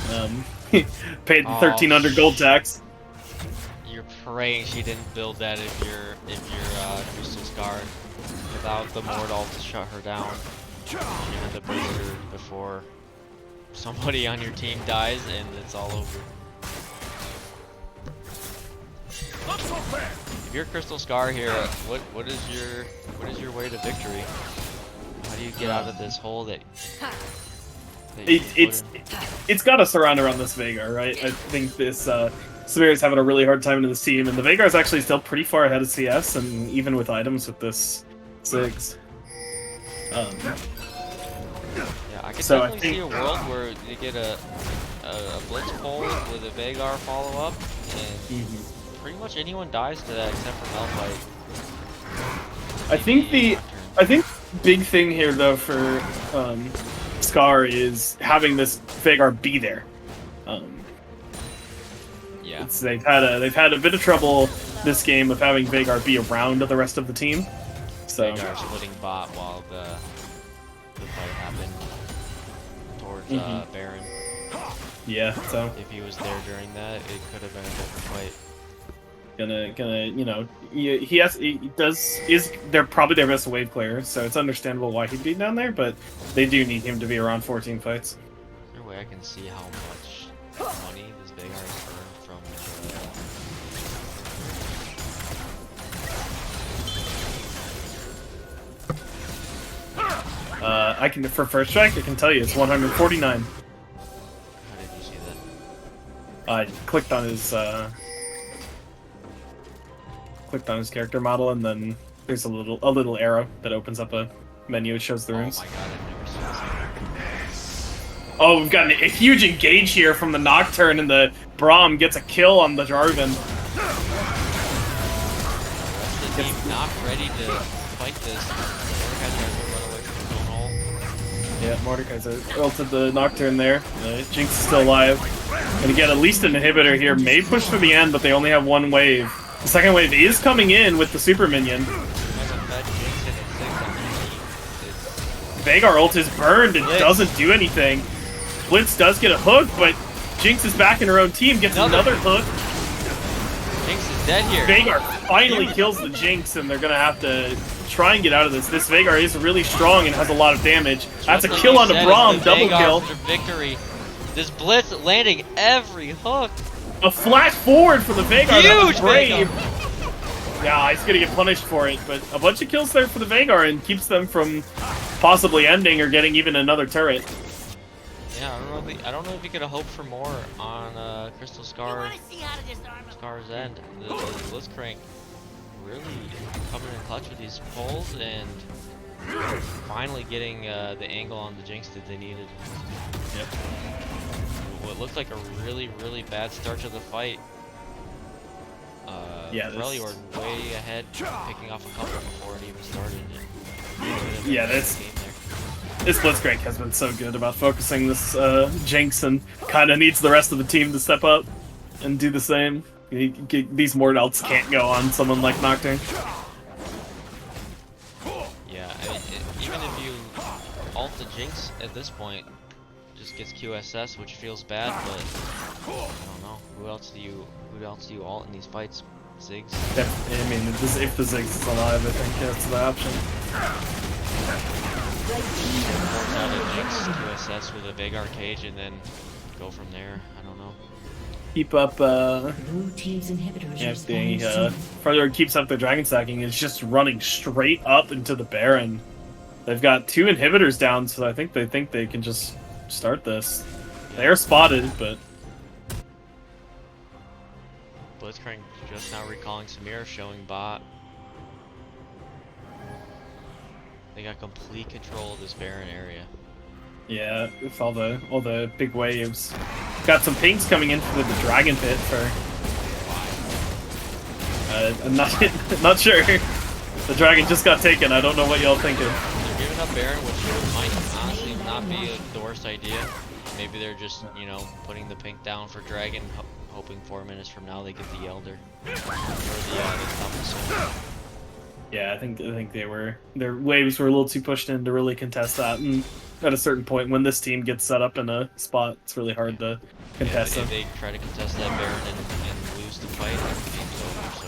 Paid the 1,300 gold tax. You're praying she didn't build that if you're Crystal Scar. Without the Mord ult to shut her down, you had to burst her before somebody on your team dies and it's all over. If you're Crystal Scar here, what is your way to victory? How do you get out of this hole that you It's got to surround around this Veigar, right? I think this Samir's having a really hard time into this team, and the Veigar's actually still pretty far ahead of CS, and even with items with this Ziggs. Yeah, I could So I definitely see a think- world where you get a blitz pull with a Veigar follow up, and pretty much anyone dies to that except for Malphite. I think Maybe Nocturne. I think big thing here though for Scar is having this Veigar be there. Yeah. They've had a bit of trouble this game of having Veigar be around the rest of the team. So Veigar splitting bot while the fight happened towards Baron. yeah, so If he was there during that, it could have been a different fight. they're probably their best wave player, so it's understandable why he'd be down there, but they do need him to be around 14 fights. Either way, I can see how much money this Veigar has earned from I can for first strike, I can tell you it's 149. How did you see that? I clicked on his character model, and then there's a little arrow that opens up a menu. It shows the Oh my runes. god, I've never seen this. Oh, we've got a huge engage here from the Nocturne, and the Braum gets a kill on the Jarvan. The team not ready to fight this. Mordekaiser has to run away from his own ult. Yeah, Mordekaiser ulted the Nocturne there. Jinx is still alive. Gonna get at least an inhibitor here. May push to the end, but they only have 1 wave. The second wave is coming in with the super minion. Hasn't fed Jinx in its 6 on the team. Veigar ult is burned and Blitz. doesn't do anything. Blitz does get a hook, but Jinx is back in her own team, gets another hook. Jinx is dead here. Veigar finally kills the Jinx, and they're gonna have to try and get out of this. This Veigar is really strong and has a lot of damage. That's a kill on the Braum, double kill. Victory. This Blitz landing every hook. A flash forward for the Veigar. Huge brave. Yeah, he's gonna get punished for it, but a bunch of kills there for the Veigar and keeps them from possibly ending or getting even another turret. Yeah, I don't know if you could hope for more on Crystal Scar's end. The Blitzcrank really coming in clutch with these pulls and finally getting the angle on the Jinx that they needed. Yep. What looked like a really bad start to the fight. Yeah, Freljord way ahead, picking off a couple before it even started. Yeah, this Blitzcrank has been so good about focusing this Jinx and kind of needs the rest of the team to step up and do the same. These Mordelts can't go on someone like Nocturne. Yeah, I mean, even if you ult the Jinx at this point, just gets QSS, which feels bad, but I don't know. Who else do you ult in these fights? Ziggs? I mean, if the Ziggs is alive, I think that's the option. Force out a Jinx QSS with a Veigar cage and then go from there. I don't know. Keep up, Blue team's inhibitors yeah, responding the, soon. Freljord keeps up their dragon stacking. It's just running straight up into the Baron. They've got 2 inhibitors down, so I think they can just start this. They are spotted, but Blitzcrank just now recalling Samira, showing bot. They got complete control of this Baron area. yeah, with all the big waves. Got some pinks coming in for the dragon pit for. I'm not sure. The dragon just got taken. I don't know what y'all thinking. They're giving up Baron, which might honestly not be the worst idea. Maybe they're just, you know, putting the pink down for dragon, hoping 4 minutes from now they get the Elder. Or the Thompson. Yeah, I think their waves were a little too pushed in to really contest that, and at a certain point when this team gets set up in a spot, it's really hard to contest them. If they try to contest that Baron and lose the fight, the game's over. So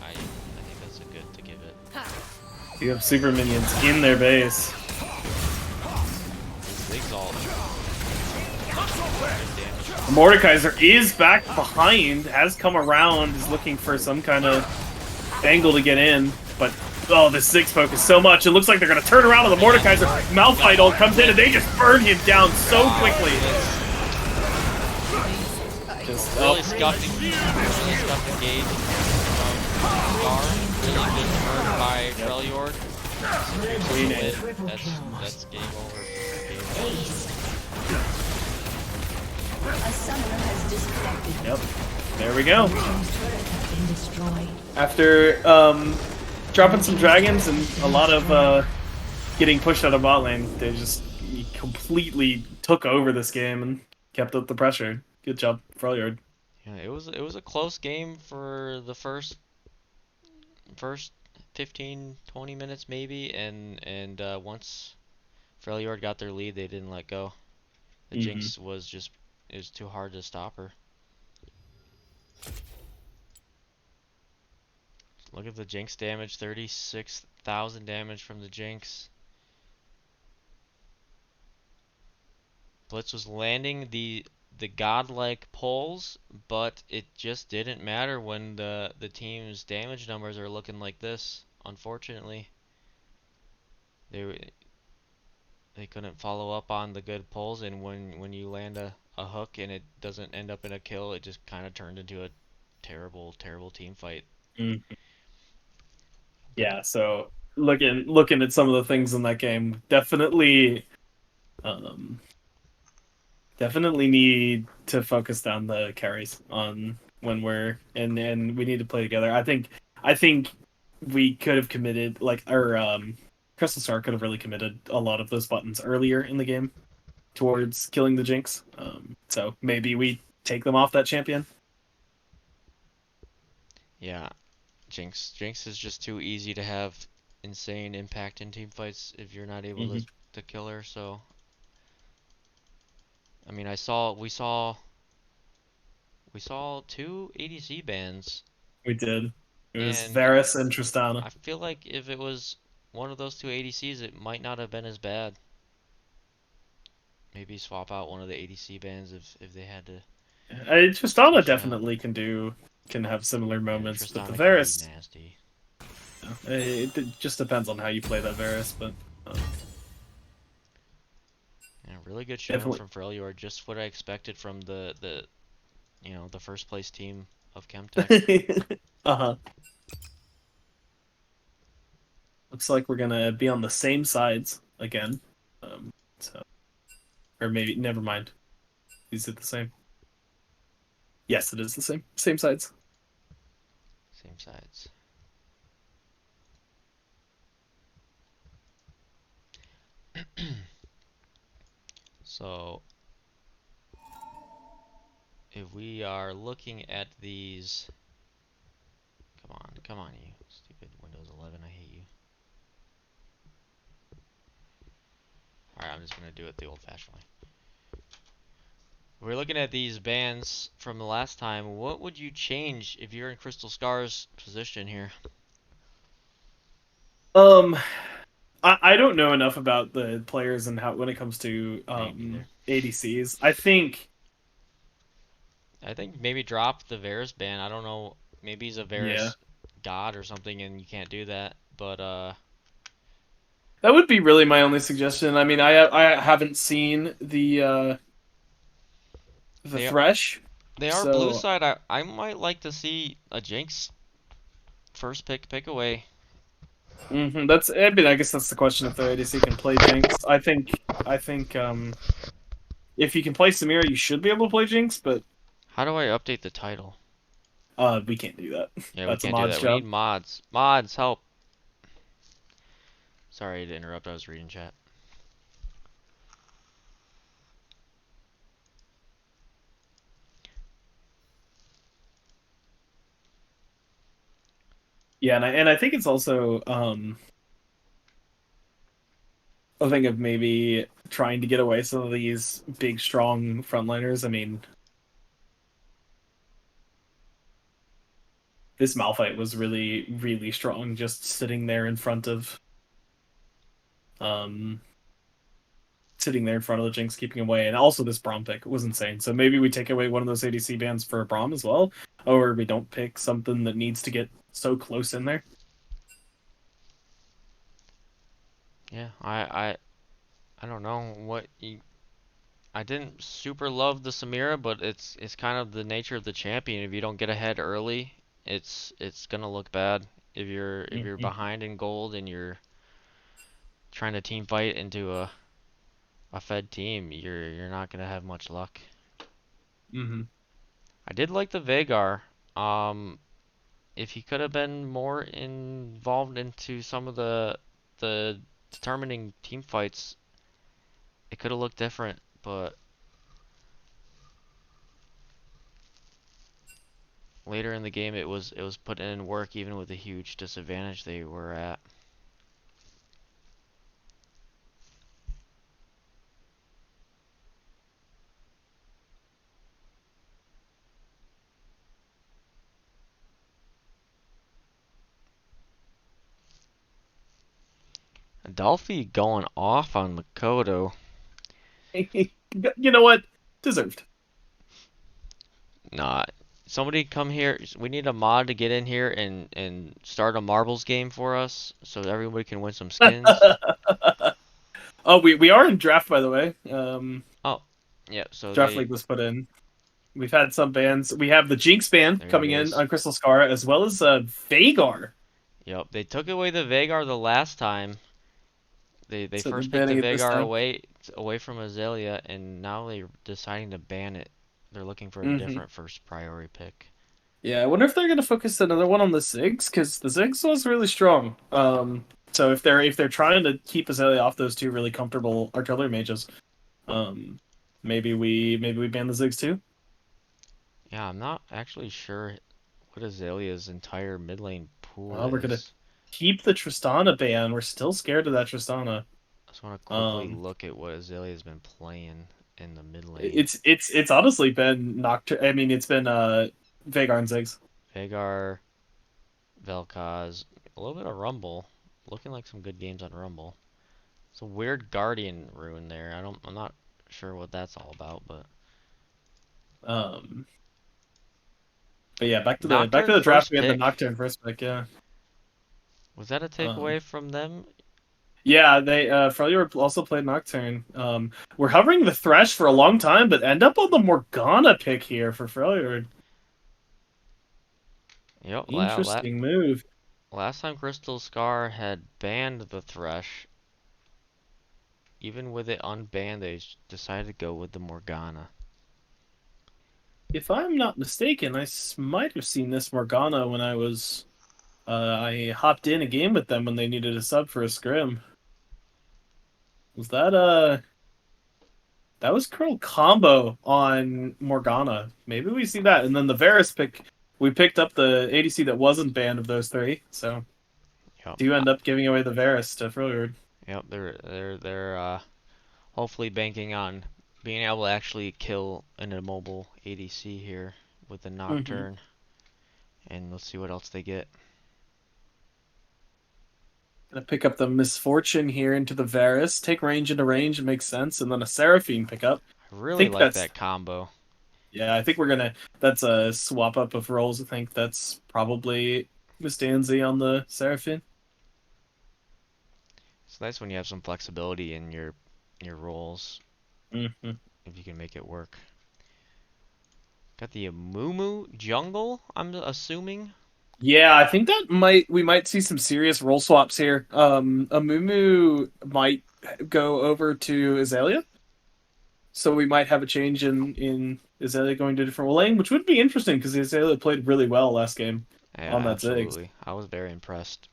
I think that's a good to give it. You have super minions in their base. Ziggs all. Mordekaiser is back behind, has come around, is looking for some kind of angle to get in, but oh, this Ziggs focus so much. It looks like they're gonna turn around on the Mordekaiser. Malphite ult comes in and they just burn him down so quickly. Just really scuffed engage from Scar. Really good turn by Freljord. That's game over. A summoner has disconnected. Yep. There we go. Team's turret has been destroyed. After dropping some dragons and a lot of getting pushed out of bot lane, they just completely took over this game and kept up the pressure. Good job, Freljord. Yeah, it was a close game for the first 15, 20 minutes maybe, and once Freljord got their lead, they didn't let go. The Jinx was too hard to stop her. Look at the Jinx damage, 36,000 damage from the Jinx. Blitz was landing the godlike pulls, but it just didn't matter when the team's damage numbers are looking like this. Unfortunately, they couldn't follow up on the good pulls, and when you land a hook and it doesn't end up in a kill, it just kind of turned into a terrible team fight. Yeah, so looking at some of the things in that game, definitely need to focus down the carries on when we're and we need to play together. I think we could have committed Crystal Star could have really committed a lot of those buttons earlier in the game towards killing the Jinx. So maybe we take them off that champion. Yeah, Jinx is just too easy to have insane impact in team fights if you're not able to kill her. So I mean, we saw we saw 2 ADC bans, We did. It was and Varus and Tristana. I feel like if it was one of those 2 ADCs, it might not have been as bad. Maybe swap out one of the ADC bans if they had to Tristana switch it out. definitely can have similar Yeah, moments, but the Tristana can Varus, be nasty. it just depends on how you play that Varus. But Yeah, really good showing definitely. from Freljord. Just what I expected from the first place team of Chemtech. Uh-huh. Looks like we're gonna be on the same sides again. So, or maybe never mind. Is it the same? Yes, it is the same. Same sides. Same sides. So, if we are looking at these, come on, you stupid Windows 11, I hate you. Alright, I'm just gonna do it the old-fashioned way. If we're looking at these bans from the last time, what would you change if you're in Crystal Scar's position here? I don't know enough about the players and how when it comes to Me neither. ADCs. I think maybe drop the Varus ban. I don't know. Maybe he's a yeah, Varus god or something, and you can't do that. But that would be really my only suggestion. I mean, I haven't seen the they are, Thresh, they are blue so side. I might like to see a Jinx first pick away. that's. I mean, I guess that's the question if their ADC can play Jinx. I think if you can play Samira, you should be able to play Jinx, but How do I update the title? we can't do that. Yeah, we That's a can't do mod's that. We job. need mods. Mods, help. Sorry to interrupt. I was reading chat. Yeah, and I think it's also a thing of maybe trying to get away some of these big, strong frontliners. I mean, this Malphite was really, really strong, just sitting there in front of, um, sitting there in front of the Jinx, keeping away, and also this Braum pick was insane. So maybe we take away one of those ADC bans for Braum as well, or we don't pick something that needs to get so close in there. Yeah, I don't know what you. I didn't super love the Samira, but it's kind of the nature of the champion. If you don't get ahead early, it's gonna look bad. If you're Mm-hmm. behind in gold and you're trying to team fight into a fed team, you're not gonna have much luck. Mm-hmm. I did like the Veigar. Um, if he could have been more involved into some of the determining team fights, it could have looked different. But later in the game, it was put in work even with the huge disadvantage they were at. Adolphe going off on Makoto. You know what? Deserved. Nah, somebody come here. We need a mod to get in here and start a marbles game for us so everybody can win some skins. Oh, we are in draft, by the way. Oh, yeah. So Draft League was put in. We've had some bands. We have the Jinx band there it coming in is. on Crystal Scar, as well as Vagar. Yep, they took away the Veigar the last time. They So they're first picked the banning it this Veigar time. away from Azalea, and now they're deciding to ban it. They're looking for a Mm-hmm. different first priority pick. Yeah, I wonder if they're gonna focus another one on the Ziggs, because the Ziggs was really strong. So if they're trying to keep Azalea off those two really comfortable artillery mages, um, maybe we ban the Ziggs too. Yeah, I'm not actually sure what Azalea's entire mid lane pool Well, we're gonna is. keep the Tristana ban. We're still scared of that Tristana. I just want to quickly Um, look at what Azalea's been playing. in the mid lane. It's honestly been Nocturne. I mean, it's been Veigar and Ziggs. Veigar, Vel'Koz, a little bit of Rumble. Looking like some good games on Rumble. It's a weird Guardian rune there. I'm not sure what that's all about, but Um, but yeah, back to Nocturne the draft. first We had the pick. Nocturne first pick. Yeah. Was that a Um, takeaway from them? yeah, they Freljord also played Nocturne. We're hovering the Thresh for a long time, but end up on the Morgana pick here for Freljord. Yep. Interesting move. Last time Crystal Scar had banned the Thresh, even with it unbanned, they decided to go with the Morgana. If I'm not mistaken, might have seen this Morgana when I hopped in a game with them when they needed a sub for a scrim. Was that was Colonel Combo on Morgana? Maybe we see that, and then the Varus pick. We picked up the ADC that wasn't banned of those three. So Yep. do you end up giving away the Varus to Freljord? Yep. They're hopefully banking on being able to actually kill an immobile ADC here with the Mm-hmm. Nocturne, and let's see what else they get. Gonna pick up the Misfortune here into the Varus. Take range into range, it makes sense, and then a Seraphine pickup. I I really think like that's that combo. Yeah, I think we're gonna. That's a swap up of roles. I think that's probably Miss Danzy on the Seraphine. It's nice when you have some flexibility in your roles Mm-hmm. if you can make it work. Got the Amumu jungle, I'm assuming. Yeah, I think we might see some serious role swaps here. Amumu might go over to Azalea, so we might have a change in Azalea going to a different lane, which would be interesting because Azalea played really well last game Yeah, on that Ziggs. absolutely. I was very impressed.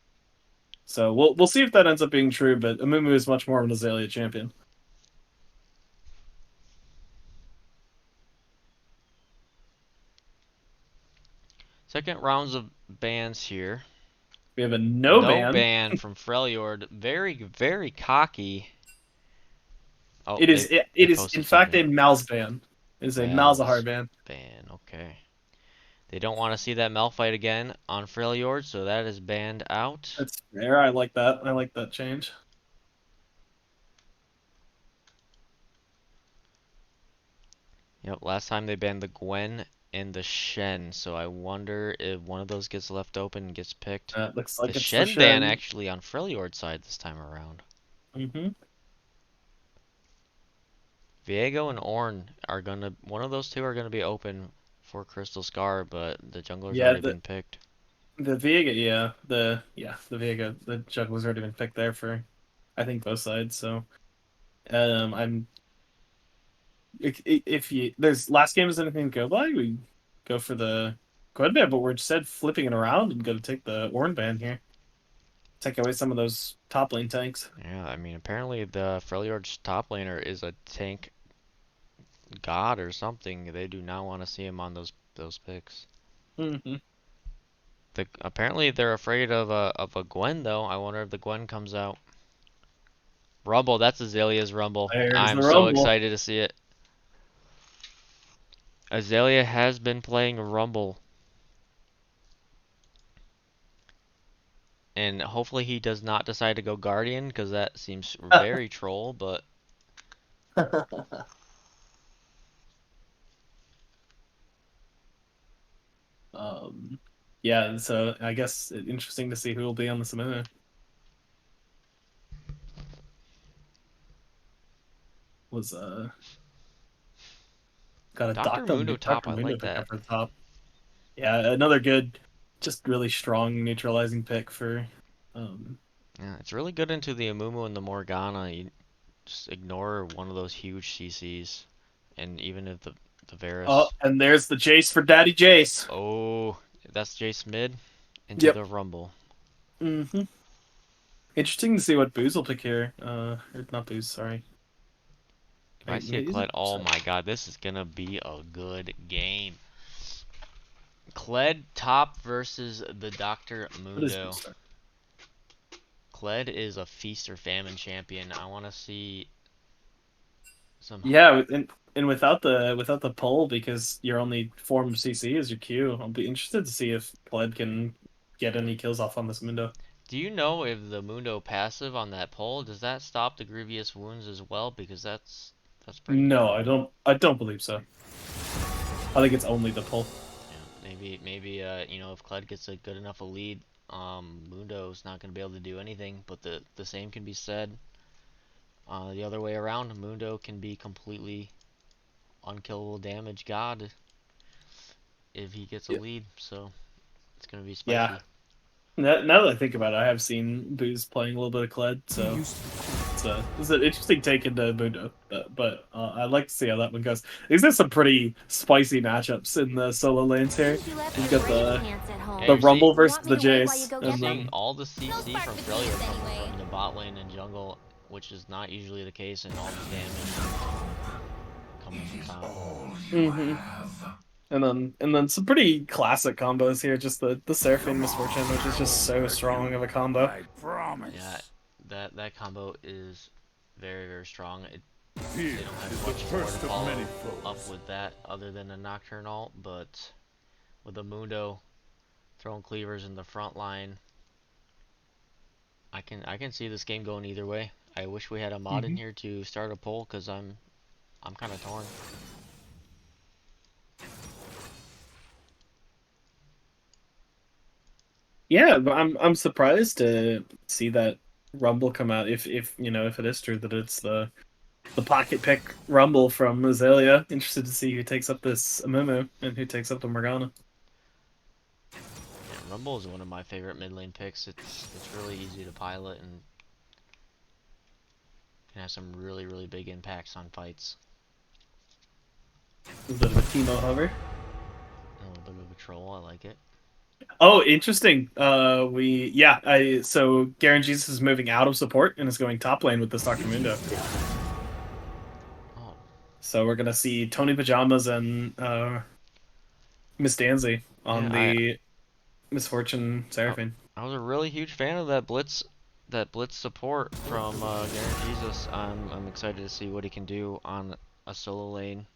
So we'll see if that ends up being true. But Amumu is much more of an Azalea champion. Second rounds of bans here. We have a no ban. ban from Freljord. Very, very cocky. Oh, It is they it is in posted fact something. a Mal's ban. It is a Malzahar Mal's ban. ban. Okay. They don't want to see that Mal fight again on Freljord, so that is banned out. That's fair. I like that. I like that change. Yep, last time they banned the Gwen and the Shen, so I wonder if one of those gets left open and gets picked. Looks The like it's the Shen ban Shen. actually on Freljord's side this time around. Mm-hmm. Viego and Ornn are gonna, one of those two are gonna be open for Crystal Scar, but the jungler's Yeah, already been picked. the Vega. The Vega. The juggler's already been picked there for, I think both sides. So, I'm if you there's last game is anything to go by, we go for the Qued ban, but we're instead flipping it around and go to take the Ornn ban here. Take away some of those top lane tanks. Yeah, I mean, apparently the Freljord's top laner is a tank god or something. They do not want to see him on those picks. Mm-hmm. Apparently they're afraid of a Gwen though. I wonder if the Gwen comes out. Rumble, that's Azalea's Rumble. There's the I'm so Rumble. excited to see it. Azalea has been playing Rumble. And hopefully he does not decide to go Guardian, because that seems very troll, but um, yeah. So I guess interesting to see who will be on the Samuna. Was got a Dr. Mundo top, Dr. I Mundo like pick that. up for the top. Yeah, another good, just really strong neutralizing pick for. Yeah, it's really good into the Amumu and the Morgana. You just ignore one of those huge CCs. And even if the Oh, Varus. and there's the Jace for Daddy Jace. Oh, that's Jace mid into Yep. the Rumble. Mm-hmm. Interesting to see what Booze will pick here. Or not Booze, sorry. If I see a Kled, oh my god, this is gonna be a good game. Kled top versus the Dr. What is Mundo. Booze? Kled is a feast or famine champion. I want to see Some Yeah, and without the pull, because your only form of CC is your Q. I'll be interested to see if Pled can get any kills off on this Mundo. Do you know if the Mundo passive on that pole does that stop the grievous wounds as well? Because that's pretty No, good. I don't believe so. I think it's only the pull. Yeah, maybe you know, if Kled gets a good enough a lead, Mundo's not gonna be able to do anything. But the same can be said the other way around. Mundo can be completely unkillable damage god if he gets a Yeah. lead. So it's gonna be Yeah. spicy. Now that I think about it, I have seen Booze playing a little bit of Kled, so it's an interesting take into Mundo. But I'd like to see how that one goes. These are some pretty spicy matchups in the solo lanes here. You left You've your got brave the pants at home. Yeah, the you're seeing Rumble versus Want me the to wait while you Jace, go you're get and seeing them? then all the No CC spark from with Freljord these coming anyway. from the bot lane and jungle, which is not usually the case, and all the damage coming from top. hmm and then some pretty classic combos here. Just the Seraphine Misfortune, which is just so strong of a combo. Yeah, that combo is very very strong. They don't have much more to follow up with that other than a Nocturnal, but with a Mundo throwing cleavers in the front line, I can see this game going either way. I wish we had a mod in hmm here to start a poll because I'm kind of torn. Yeah, but I'm surprised to see that Rumble come out. If it is true that it's the pocket pick Rumble from Azalea. Interested to see who takes up this Amumu and who takes up the Morgana. Yeah, Rumble is one of my favorite mid lane picks. It's really easy to pilot and can have some really really big impacts on fights. A bit of a Teemo hover. A little bit of a troll, I like it. Oh, interesting. So Garen Jesus is moving out of support and is going top lane with this Dr. Mundo. Oh, So we're gonna see Tony Pajamas and Miss Danzy yeah, on the Misfortune I Seraphine. I was a really huge fan of that blitz support from Garen Jesus. I'm excited to see what he can do on a solo lane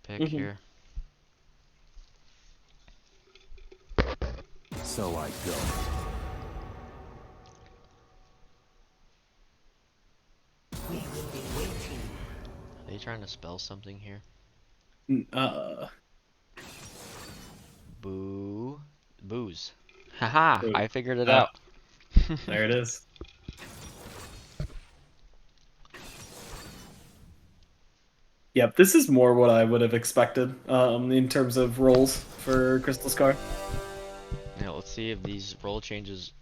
pick hmm here. So I go. Are they trying to spell something here? Uh, Boo, booze. Haha! I figured it uh, out. there it is. Yep, this is more what I would have expected in terms of roles for Crystal Scar. Now let's see if these role changes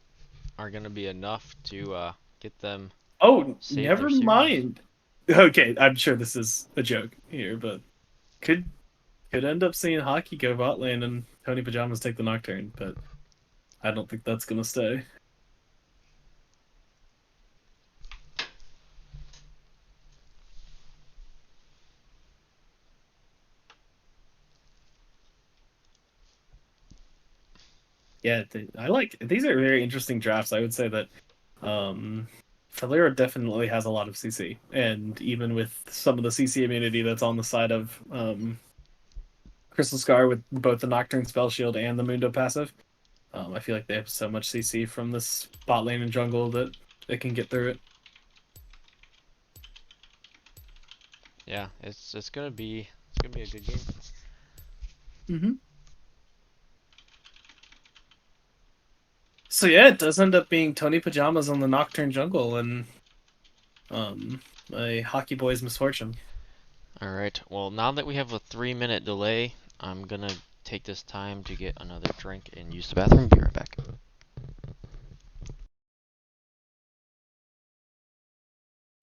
are gonna be enough to get them Oh, save their never series. mind. Okay, I'm sure this is a joke here, but could could end up seeing Hockey go bot lane and Tony Pajamas take the Nocturne, but I don't think that's gonna stay. Yeah, I like these are very interesting drafts. I would say that um Freljord definitely has a lot of CC, and even with some of the CC immunity that's on the side of Crystal Scar with both the Nocturne spell shield and the Mundo passive, I feel like they have so much CC from this bot lane and jungle that they can get through it. Yeah, it's gonna be a good game. Mm-hmm. So yeah, it does end up being Tony Pajamas on the Nocturne jungle and um a Hockey Boy's Misfortune. All right. Well, now that we have a 3-minute delay, I'm gonna take this time to get another drink and use the bathroom. Be right back.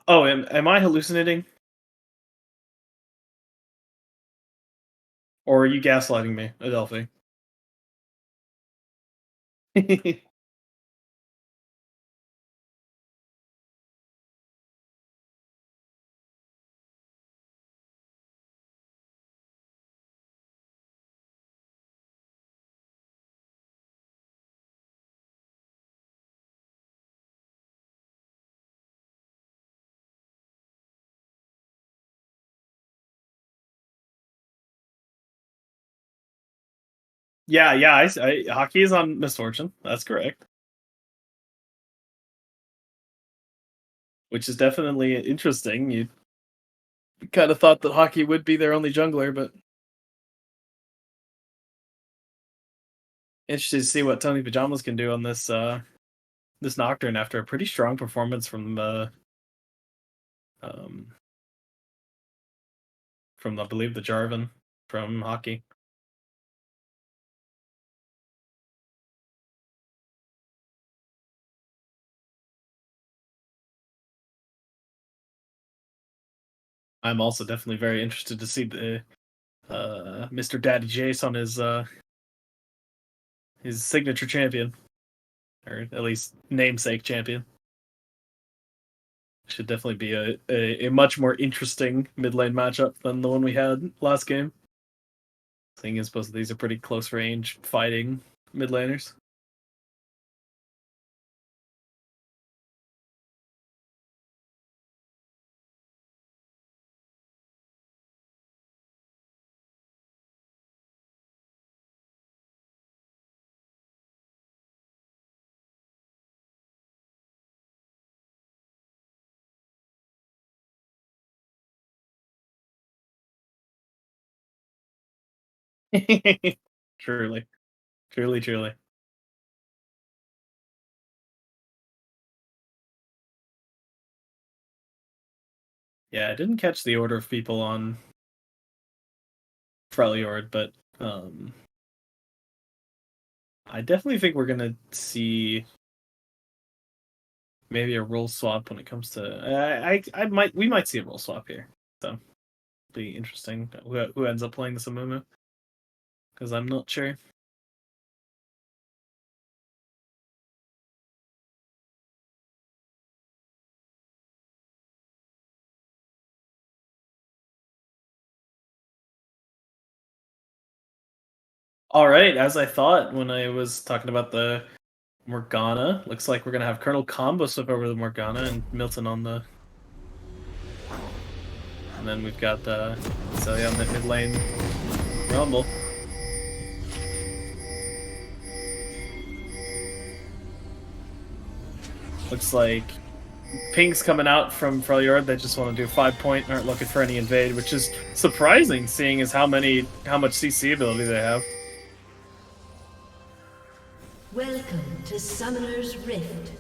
Oh, am I hallucinating? Or are you gaslighting me, Adelphi? Yeah. Hockey is on Misfortune. That's correct. Which is definitely interesting. You kind of thought that Hockey would be their only jungler, but interested to see what Tony Pajamas can do on this this Nocturne after a pretty strong performance from um I believe the Jarvan from Hockey. I'm also definitely very interested to see the Mr. Daddy Jace on his signature champion, or at least namesake champion. Should definitely be a much more interesting mid lane matchup than the one we had last game. Seeing as both of these are pretty close range fighting mid laners. Truly. Truly. Yeah, I didn't catch the order of people on Freljord, but I definitely think we're gonna see maybe a role swap when it comes to we might see a role swap here. So be interesting who ends up playing the Samumu, because I'm not sure. All right, as I thought when I was talking about the Morgana, looks like we're gonna have Colonel Combo slip over the Morgana and Milton on the. And then we've got Celia on the mid lane Rumble. Looks like Pink's coming out from Freljord. They just want to do 5-point, aren't looking for any invade, which is surprising, seeing as how much CC ability they have. Welcome to Summoner's Rift.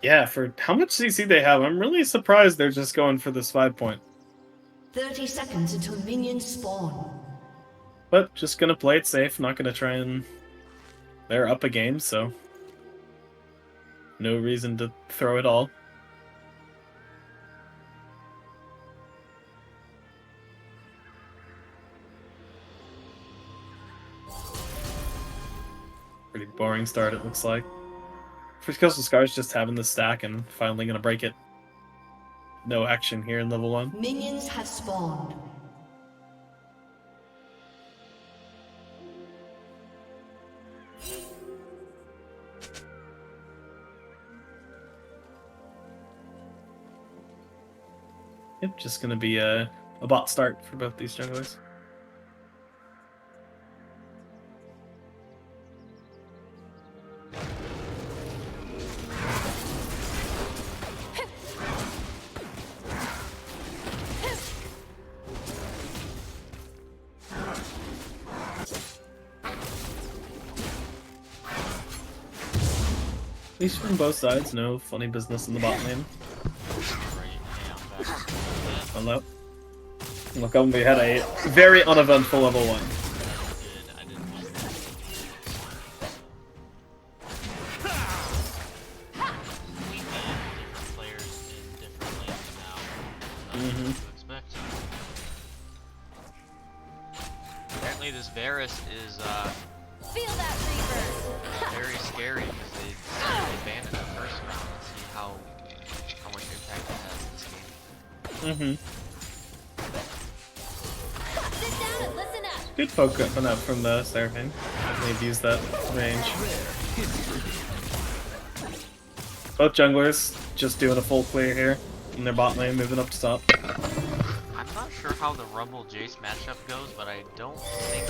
Yeah, for how much CC they have, I'm really surprised they're just going for this 5-point. 30 seconds until minions spawn. But just gonna play it safe, not gonna try and... They're up a game, so... No reason to throw it all. Pretty boring start, it looks like. First Coastal Scar's just having the stack and finally gonna break it. No action here in level 1. Minions have spawned. Yep, just gonna be a bot start for both these junglers. At least from both sides, no funny business in the bot lane. Hello. Look, we had a very uneventful level 1. Apparently this Varus is Feel that reaper. very scary because they banned it in the first round. Let's see how much impact it has in this game. Sit down and listen up. Good poke coming up from the Seraphine. They've used that range. Both junglers just doing a full clear here in their bot lane, moving up to top. I'm not sure how the Rumble Jace matchup goes, but I don't think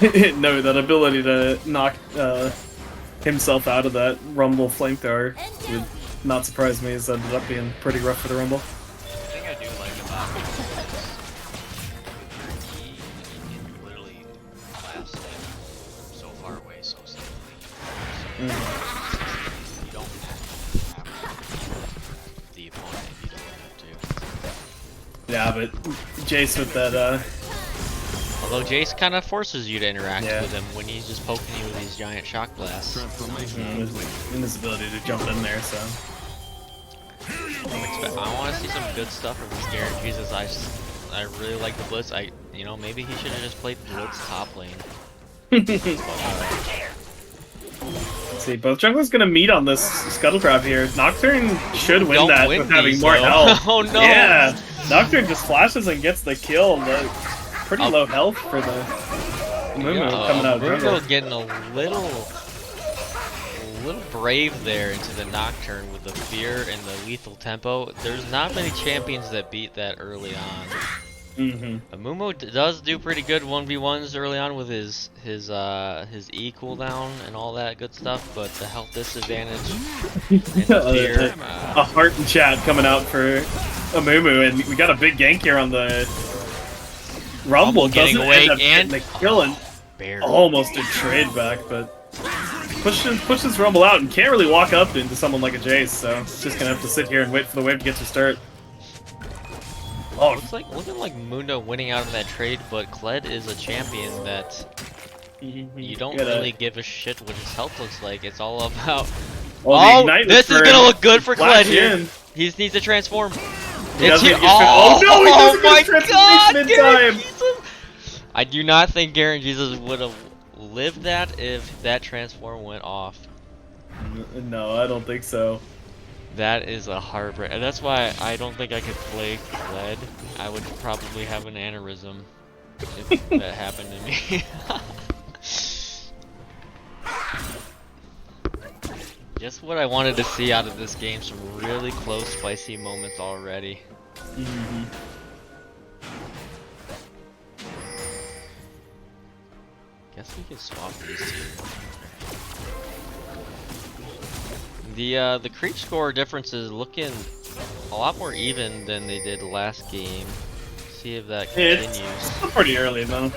that. No, that ability to knock himself out of that Rumble flamethrower would not surprise me. It's ended up being pretty rough for the Rumble. The thing I do like about him is he can literally blast him so far away so safely. So you don't have the opponent if you don't want to. Yeah, but Jace with that, Although Jace kind of forces you to interact Yeah. with him when he's just poking you with these giant shock blasts. and his ability to jump in there, so. I want to see some good stuff from this Garen Jesus. I really like the Blitz. Maybe he should have just played Blitz top lane. See, both junglers gonna meet on this Scuttlecrab here. Nocturne should win Don't that win with having these, more though. health. Oh no! Yeah, Nocturne just flashes and gets the kill. Pretty low health for the Mumu coming out of jungle. Mumu getting a little brave there into the Nocturne with the fear and the lethal tempo. There's not many champions that beat that early on. Mumu does do pretty good 1v1s early on with his E cooldown and all that good stuff, but the health disadvantage and the fear. A heart in chat coming out for a Mumu, and we got a big gank here on the Rumble. getting Doesn't away end up and getting the kill and almost a trade back, but pushes Rumble out and can't really walk up into someone like a Jace, so it's just gonna have to sit here and wait for the wave to get to start. Oh, looking like Mundo winning out of that trade, but Kled is a champion that you don't really give a shit what his health looks like. It's all about. Oh, this is gonna look good for Kled here. He needs to transform. It's here. Oh no! He doesn't get his transformation in time. I do not think Garen Jesus would have lived that if that transform went off. No, I don't think so. That is a heartbreak, and that's why I don't think I could play Kled. I would probably have an aneurysm if that happened to me. Just what I wanted to see out of this game, some really close, spicy moments already. Guess we could swap these two. The creep score difference is looking a lot more even than they did last game. See if that continues. It's pretty early though.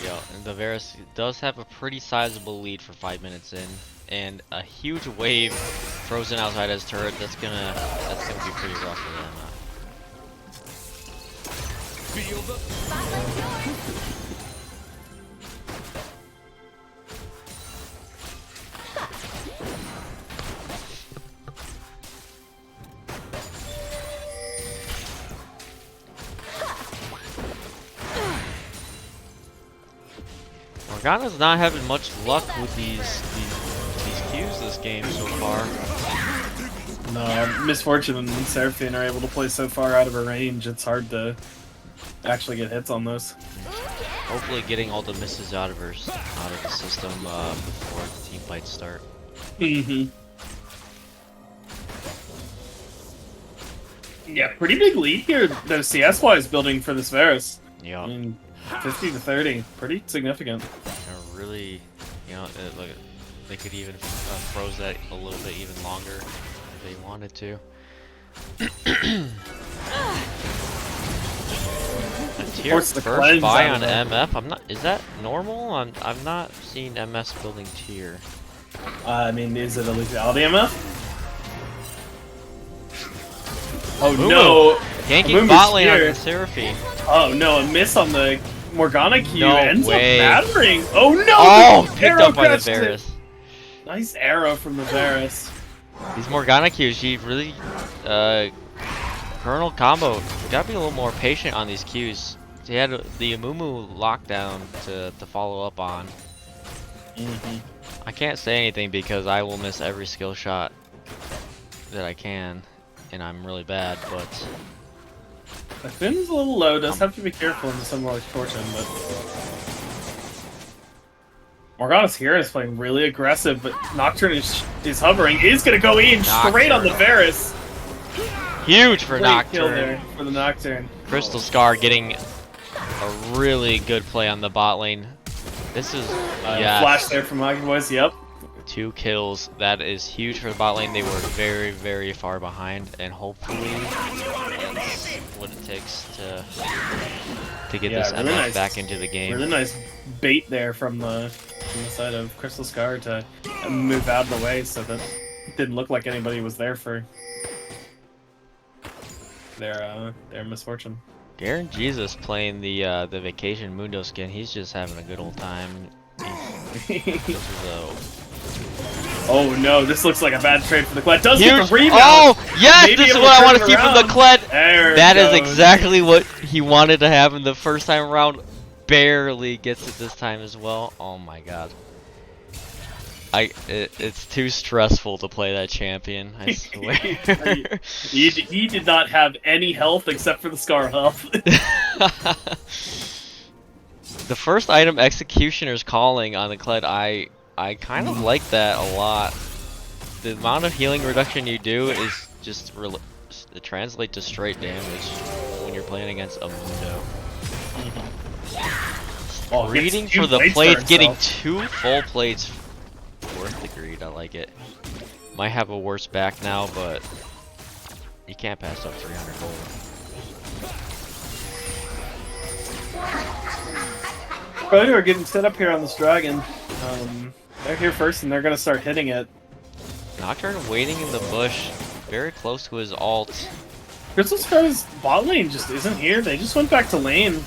Yeah, and the Varus does have a pretty sizable lead for 5 minutes in, and a huge wave frozen outside his turret. That's gonna be pretty rough for them. Feel the spotlight's yours. Morgana's not having much luck with these Qs this game so far. No, Misfortune and Seraphine are able to play so far out of her range, it's hard to actually get hits on those. Hopefully getting all the misses out of the system before the team fights start. Yeah, pretty big lead here, though, CS-wise, building for this Varus. Yeah. I mean, 50 to 30, pretty significant. Really, look, they could even froze that a little bit even longer if they wanted to. A tier Force the first cleanse buy out on of that. MF. Is that normal? I've not seen MS building tier. I mean, is it a lethality MF? Oh Mumu. no! Ganking Mumu's bot lane on here. the Seraphine. Oh no, a miss on the Morgana Q No ends way. up battering. Oh no! Oh, the picked arrow up by the catches it. Varus. Nice arrow from the Varus. These Morgana Qs, she really, Colonel combo. You gotta be a little more patient on these Qs. She had the Amumu lockdown to follow up on. I can't say anything because I will miss every skill shot that I can, and I'm really bad, but... The Finn's a little low, does have to be careful in the Sunrise Fortune, but... Morgana's here is playing really aggressive, but Nocturne is hovering. Is going to go in straight on the Varus. Huge for Great kill Nocturne. there for the Nocturne. Crystal Scar getting a really good play on the bot lane. This is Flash there from Monkey Boys. Yep. 2 kills. That is huge for the bot lane. They were very, very far behind, and hopefully that's what it takes to get this really MF nice. back into the game. Really nice bait there from the side of Crystal Scar to move out of the way so that it didn't look like anybody was there for their misfortune. Darren Jesus playing the Vacation Mundo skin. He's just having a good old time. This is Oh no, this looks like a bad trade for the Kled. Does huge. get the rebound! Oh yes, Maybe this is it'll what I turn want it to see from around. the Kled. There That it is goes. exactly what he wanted to have in the first time around. Barely gets it this time as well. Oh my god. It's too stressful to play that champion, I swear. he did not have any health except for the Scar health. The first item, Executioner's Calling on the Kled, I kind of like that a lot. The amount of healing reduction you do is just it translates to straight damage when you're playing against a Mundo. Reading for the plates, getting 2 full plates worth the greed. I like it. Might have a worse back now, but you can't pass up 300 gold. Freljord are getting set up here on this dragon. They're here first, and they're gonna start hitting it. Nocturne waiting in the bush, very close to his ult. Crystal Scar's bot lane just isn't here. They just went back to lane.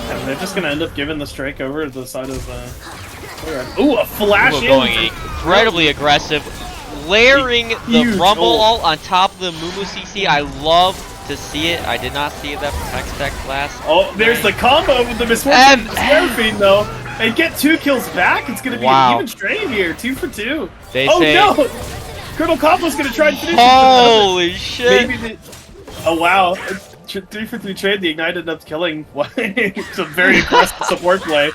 And they're just gonna end up giving the strike over to the side of ooh, a flash in! Going incredibly aggressive, layering the Huge Rumble ult. ult on top of the Mumu CC. I love to see it. I did not see that from Hextech last. Oh, there's the combo with the Misfortune Seraphine though. And get 2 kills back. It's gonna be an even trade here. 2 for 2. They oh say, no! Colonel Combo's gonna try and finish it. Holy shit! Maybe oh wow. 3 for 3 trade. The Ignite ended up killing. It's a very aggressive support play.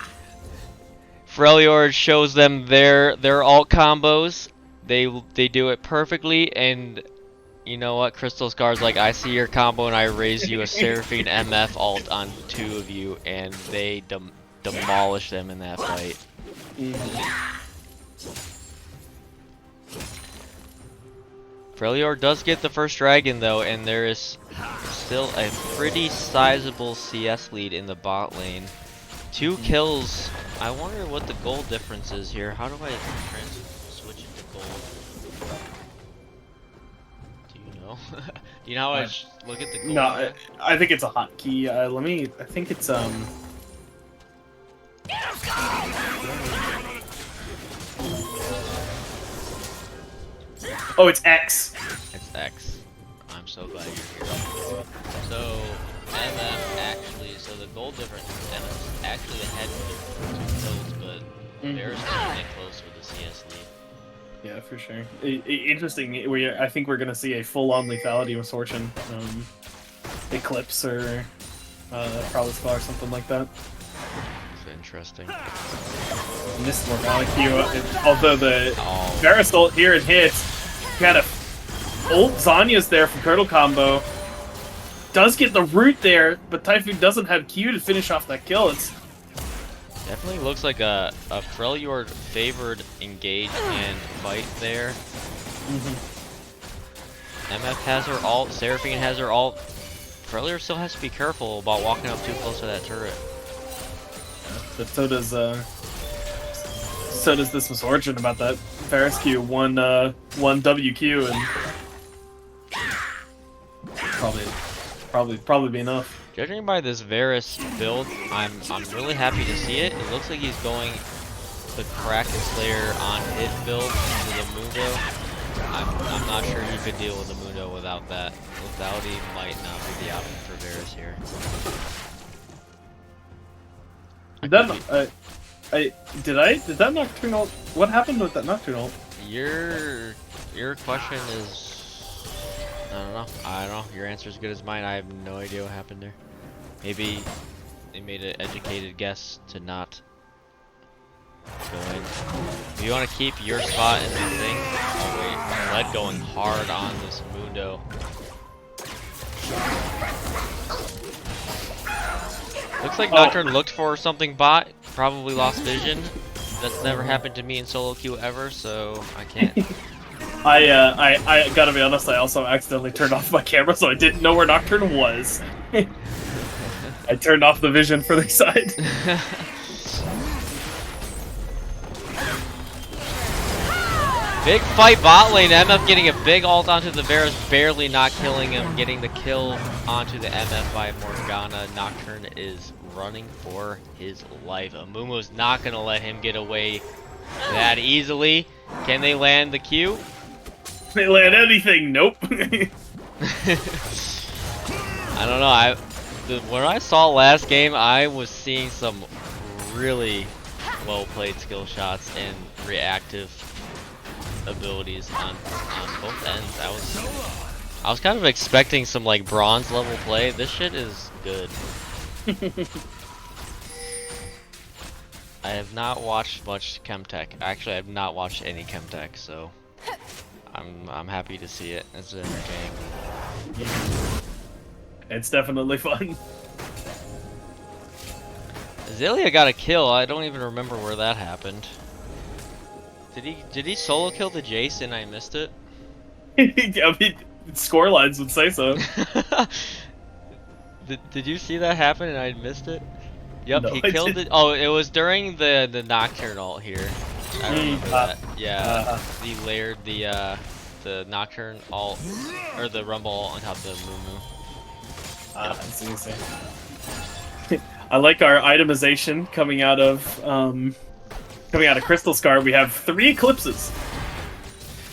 Freljord shows them their ult combos. They do it perfectly, and you know what? Crystal Scar's like, I see your combo and I raise you a Seraphine MF ult on 2 of you, and they demolish them in that fight. Freljord does get the first dragon though, and there is still a pretty sizable CS lead in the bot lane. 2 kills. I wonder what the gold difference is here. How do I switch it to gold? Do you know? Do you know how I look at the gold? No, I think it's a hotkey. Let me. I think it's Oh, it's X. It's X. I'm so glad you're here. So MF actually, so the gold difference is MF's actually ahead with 2 kills, but Bear's getting close with the CS lead. Yeah, for sure. Interesting. I think we're gonna see a full-on lethality with Sortion, Eclipse or probably Spell or something like that. It's interesting. Missed Morgana Q. Although the Varus ult here it hits. Got a ult Zanya's there from Turtle Combo. Does get the root there, but Typhoon doesn't have Q to finish off that kill. It's definitely looks like a Freljord favored engage and fight there. MF has her ult, Seraphine has her ult. Freljord still has to be careful about walking up too close to that turret. But so does this Misfortune about that Varus Q. One WQ and probably be enough. Judging by this Varus build, I'm really happy to see it. It looks like he's going the Kraken Slayer on his build into the Mundo. I'm not sure he could deal with the Mundo without that. Lethality might not be the option for Varus here. Did that Nocturnal? What happened with that Nocturnal? Your question is, I don't know. Your answer is good as mine. I have no idea what happened there. Maybe they made an educated guess to not If you want to keep your spot in the thing, oh wait, Led going hard on this Mundo. Looks like Nocturne looked for something bot, probably lost vision. That's never happened to me in solo queue ever, so I can't. I gotta be honest, I also accidentally turned off my camera, so I didn't know where Nocturne was. I turned off the vision for the side. Big fight bot lane. MF getting a big ult onto the Varus, barely not killing him. Getting the kill onto the MF by Morgana. Nocturne is running for his life. Amumu's not gonna let him get away that easily. Can they land the Q? They land anything? Nope. I don't know. When I saw last game, I was seeing some really well-played skill shots and reactive abilities on both ends. I was kind of expecting some like bronze level play. This shit is good. I have not watched much Chemtech. Actually, I have not watched any Chemtech, so I'm happy to see it. It's entertaining. It's definitely fun. Azalea got a kill. I don't even remember where that happened. Did he solo kill the Jace and I missed it? I mean, score lines would say so. Did you see that happen and I missed it? Yep, No, he killed it. Oh, it was during the Nocturne ult here. I remember that. Yeah, he layered the Nocturne ult or the Rumble ult on top of the Mumu. I see. I like our itemization coming out of Crystal Scar. We have 3 eclipses.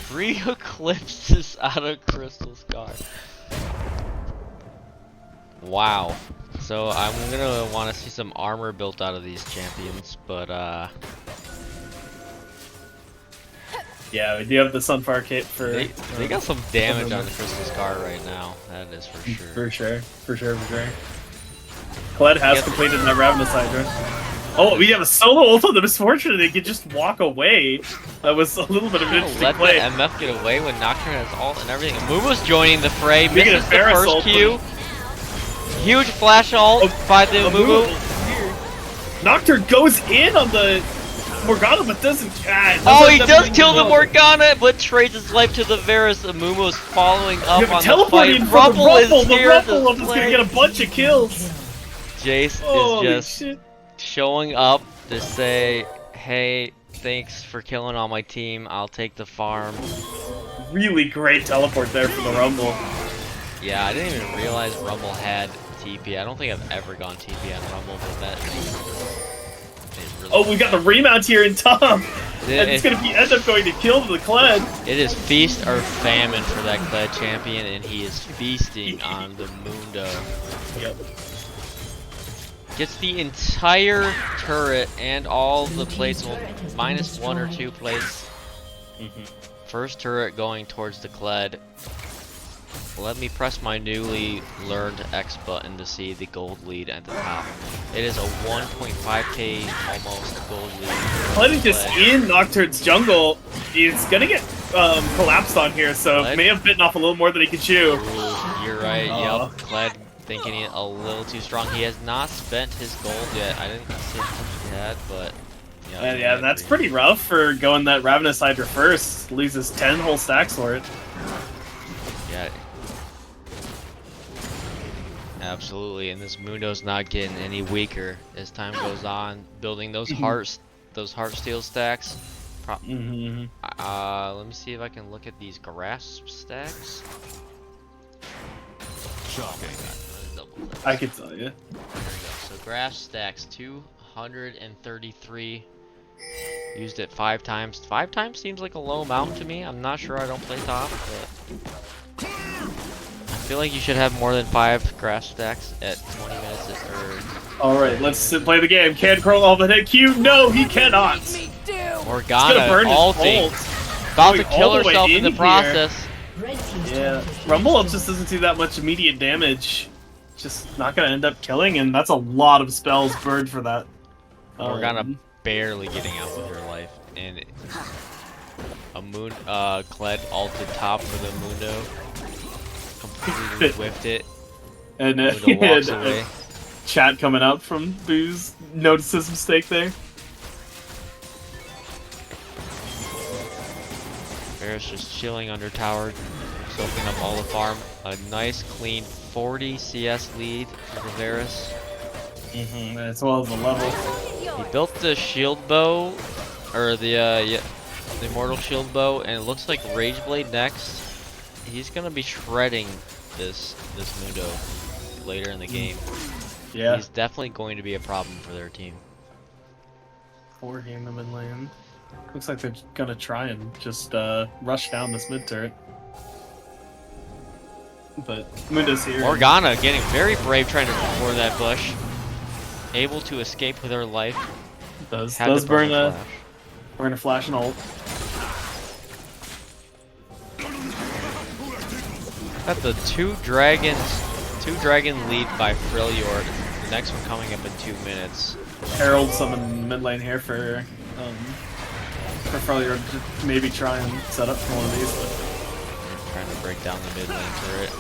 3 eclipses out of Crystal Scar. Wow. So I'm gonna want to see some armor built out of these champions, but yeah, we do have the Sunfire kit for. They got some damage on the Crystal Scar right now. That is for sure. For sure. Kled has completed that Ravenous Hydra. Oh, we have a solo ult on the Misfortune and they could just walk away. That was a little bit of an interesting let play. the MF get away when Nocturne has ult and everything. Mumu's joining the fray, We get a misses the Varus first ult, Q. Huge flash ult by the Mumu. Nocturne goes in on the Morgana, but doesn't. Oh, he does kill the Morgana, but trades his life to the Varus. Mumu's following up on the fight. Rumble is here. The Rumble is gonna get a bunch of kills. Jace is just showing up to say, hey, thanks for killing all my team. I'll take the farm. Really great teleport there for the Rumble. Yeah, I didn't even realize Rumble had TP. I don't think I've ever gone TP on Rumble, but that is really oh, we got the remount here in top. And it's gonna end up going to kill the Kled. It is feast or famine for that Kled champion, and he is feasting on the Mundo. Yep. Gets the entire turret and all the plates, well, minus 1 or 2 plates. First turret going towards the Kled. Let me press my newly learned X button to see the gold lead at the top. It is a 1.5k almost gold lead. Kled is just in Nocturne's jungle. He's gonna get collapsed on here, so Kled? may have bitten off a little more than he could chew. Ooh, you're right, yep. Kled thinking it a little too strong. He has not spent his gold yet. I didn't see how much he had, but yeah, that's pretty rough for going that Ravenous Hydra first. Loses 10 whole stacks for it. Yeah. Absolutely, and this Mundo's not getting any weaker as time goes on. Building those heart steel stacks. Let me see if I can look at these grasp stacks. Shocking. I can tell you. There we go. So grasp stacks 233. Used it 5 times. 5 times seems like a low amount to me. I'm not sure, I don't play top, but I feel like you should have more than 5 grasp stacks at 20 minutes or... Alright, let's play the game. Can Curl all the hit Q? No, he cannot. Morgana ulting. About to kill herself in the process. Yeah, Rumble just doesn't do that much immediate damage. Just not gonna end up killing, and that's a lot of spells burned for that. Morgana barely getting out with her life. and a moon Kled ulted top for the Mundo. Completely whiffed it. And Mundo walks away. Chat coming up from Booze notices mistake there. Varus just chilling under tower, soaking up all the farm. A nice clean 40 CS lead for Varus. As well as the level. He built the shield bow, or the immortal shield bow, and it looks like Rageblade next. He's gonna be shredding this Mundo later in the game. Yeah. He's definitely going to be a problem for their team. 4 in the mid lane. Looks like they're gonna try and just rush down this mid turret. But Mundo's here. Morgana getting very brave trying to explore that bush. Able to escape with her life. Does Had to burn flash. a flash and ult. Got the two dragon lead by Freljord. The next one coming up in 2 minutes. Herald summon mid lane here for Freljord to maybe try and set up for one of these. But Trying to break down the mid lane turret.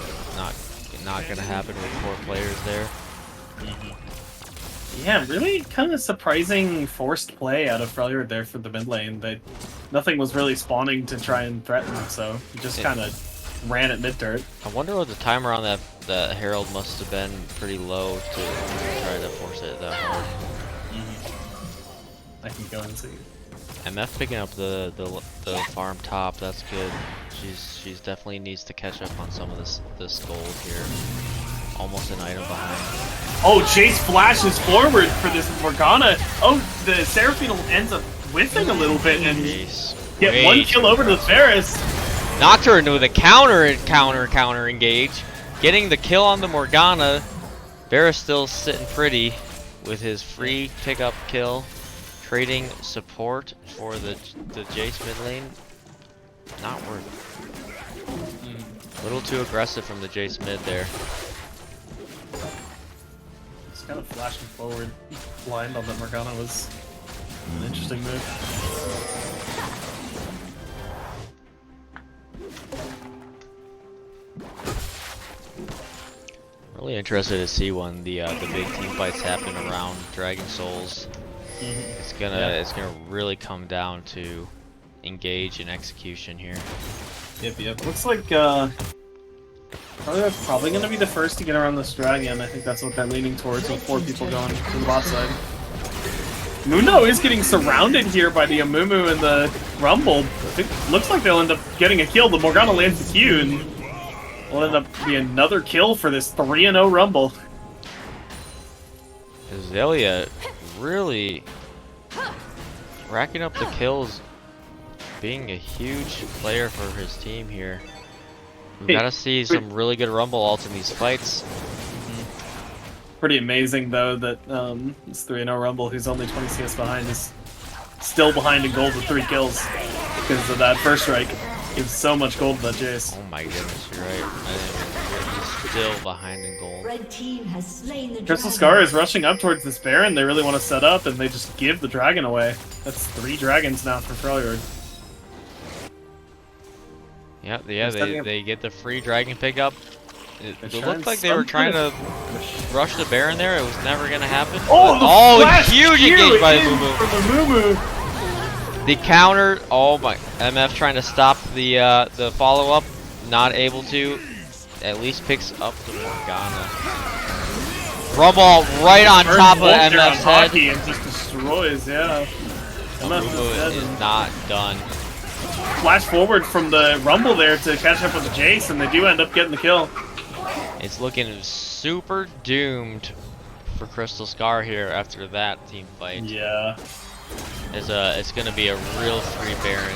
Not gonna happen with 4 players there. yeah, really kind of surprising forced play out of Freljord there for the mid lane. Nothing was really spawning to try and threaten, so he just kind of ran at mid turret. I wonder what the timer on that Herald must have been pretty low to try to force it that hard. I can go and see. MF picking up the farm top. That's good. She's definitely needs to catch up on some of this gold here. Almost an item behind. Oh, Jace flashes forward for this Morgana. Oh, the Seraphine ends up whiffing a little bit and Jeez. get one kill over to the Varus. Knocked her into the counter engage. Getting the kill on the Morgana. Varus still sitting pretty with his free pickup kill. Trading support for the Jace mid lane. Not worth it. A little too aggressive from the Jace mid there. Just kind of flashing forward blind on the Morgana was an interesting move. Really interested to see when the big team fights happen around Dragon Souls. It's gonna really come down to engage and execution here. Yep. Looks like probably gonna be the first to get around this dragon. I think that's what they're leaning towards with 4 people going to the bot side. Mundo is getting surrounded here by the Amumu and the Rumble. I think looks like they'll end up getting a kill. The Morgana lands the Q and will end up being another kill for this 3-0 Rumble. Azalea really racking up the kills, being a huge player for his team here. We've got to see some really good Rumble ults in these fights. Pretty amazing though that this 3-0 Rumble, who's only 20 CS behind, is still behind in gold with 3 kills because of that first strike. Gives so much gold to that Jace. Oh my goodness, you're right. He's still behind in gold. Red team has slain the Crystal dragon. Scar is rushing up towards this Baron. They really want to set up, and they just give the dragon away. That's 3 dragons now for Freljord. Yeah, they get the free dragon pickup. It looked like they were trying to rush the Baron there. It was never gonna happen. Oh, huge engage by the Mumu. For the Mumu. The counter. Oh my! MF trying to stop the follow up. Not able to. At least picks up the Morgana. Rumble right on top of MF's head. And just destroys. Yeah. Mumu is not done. Flash forward from the Rumble there to catch up with the Jace, and they do end up getting the kill. It's looking super doomed for Crystal Scar here after that team fight. Yeah. It's gonna be a real free Baron.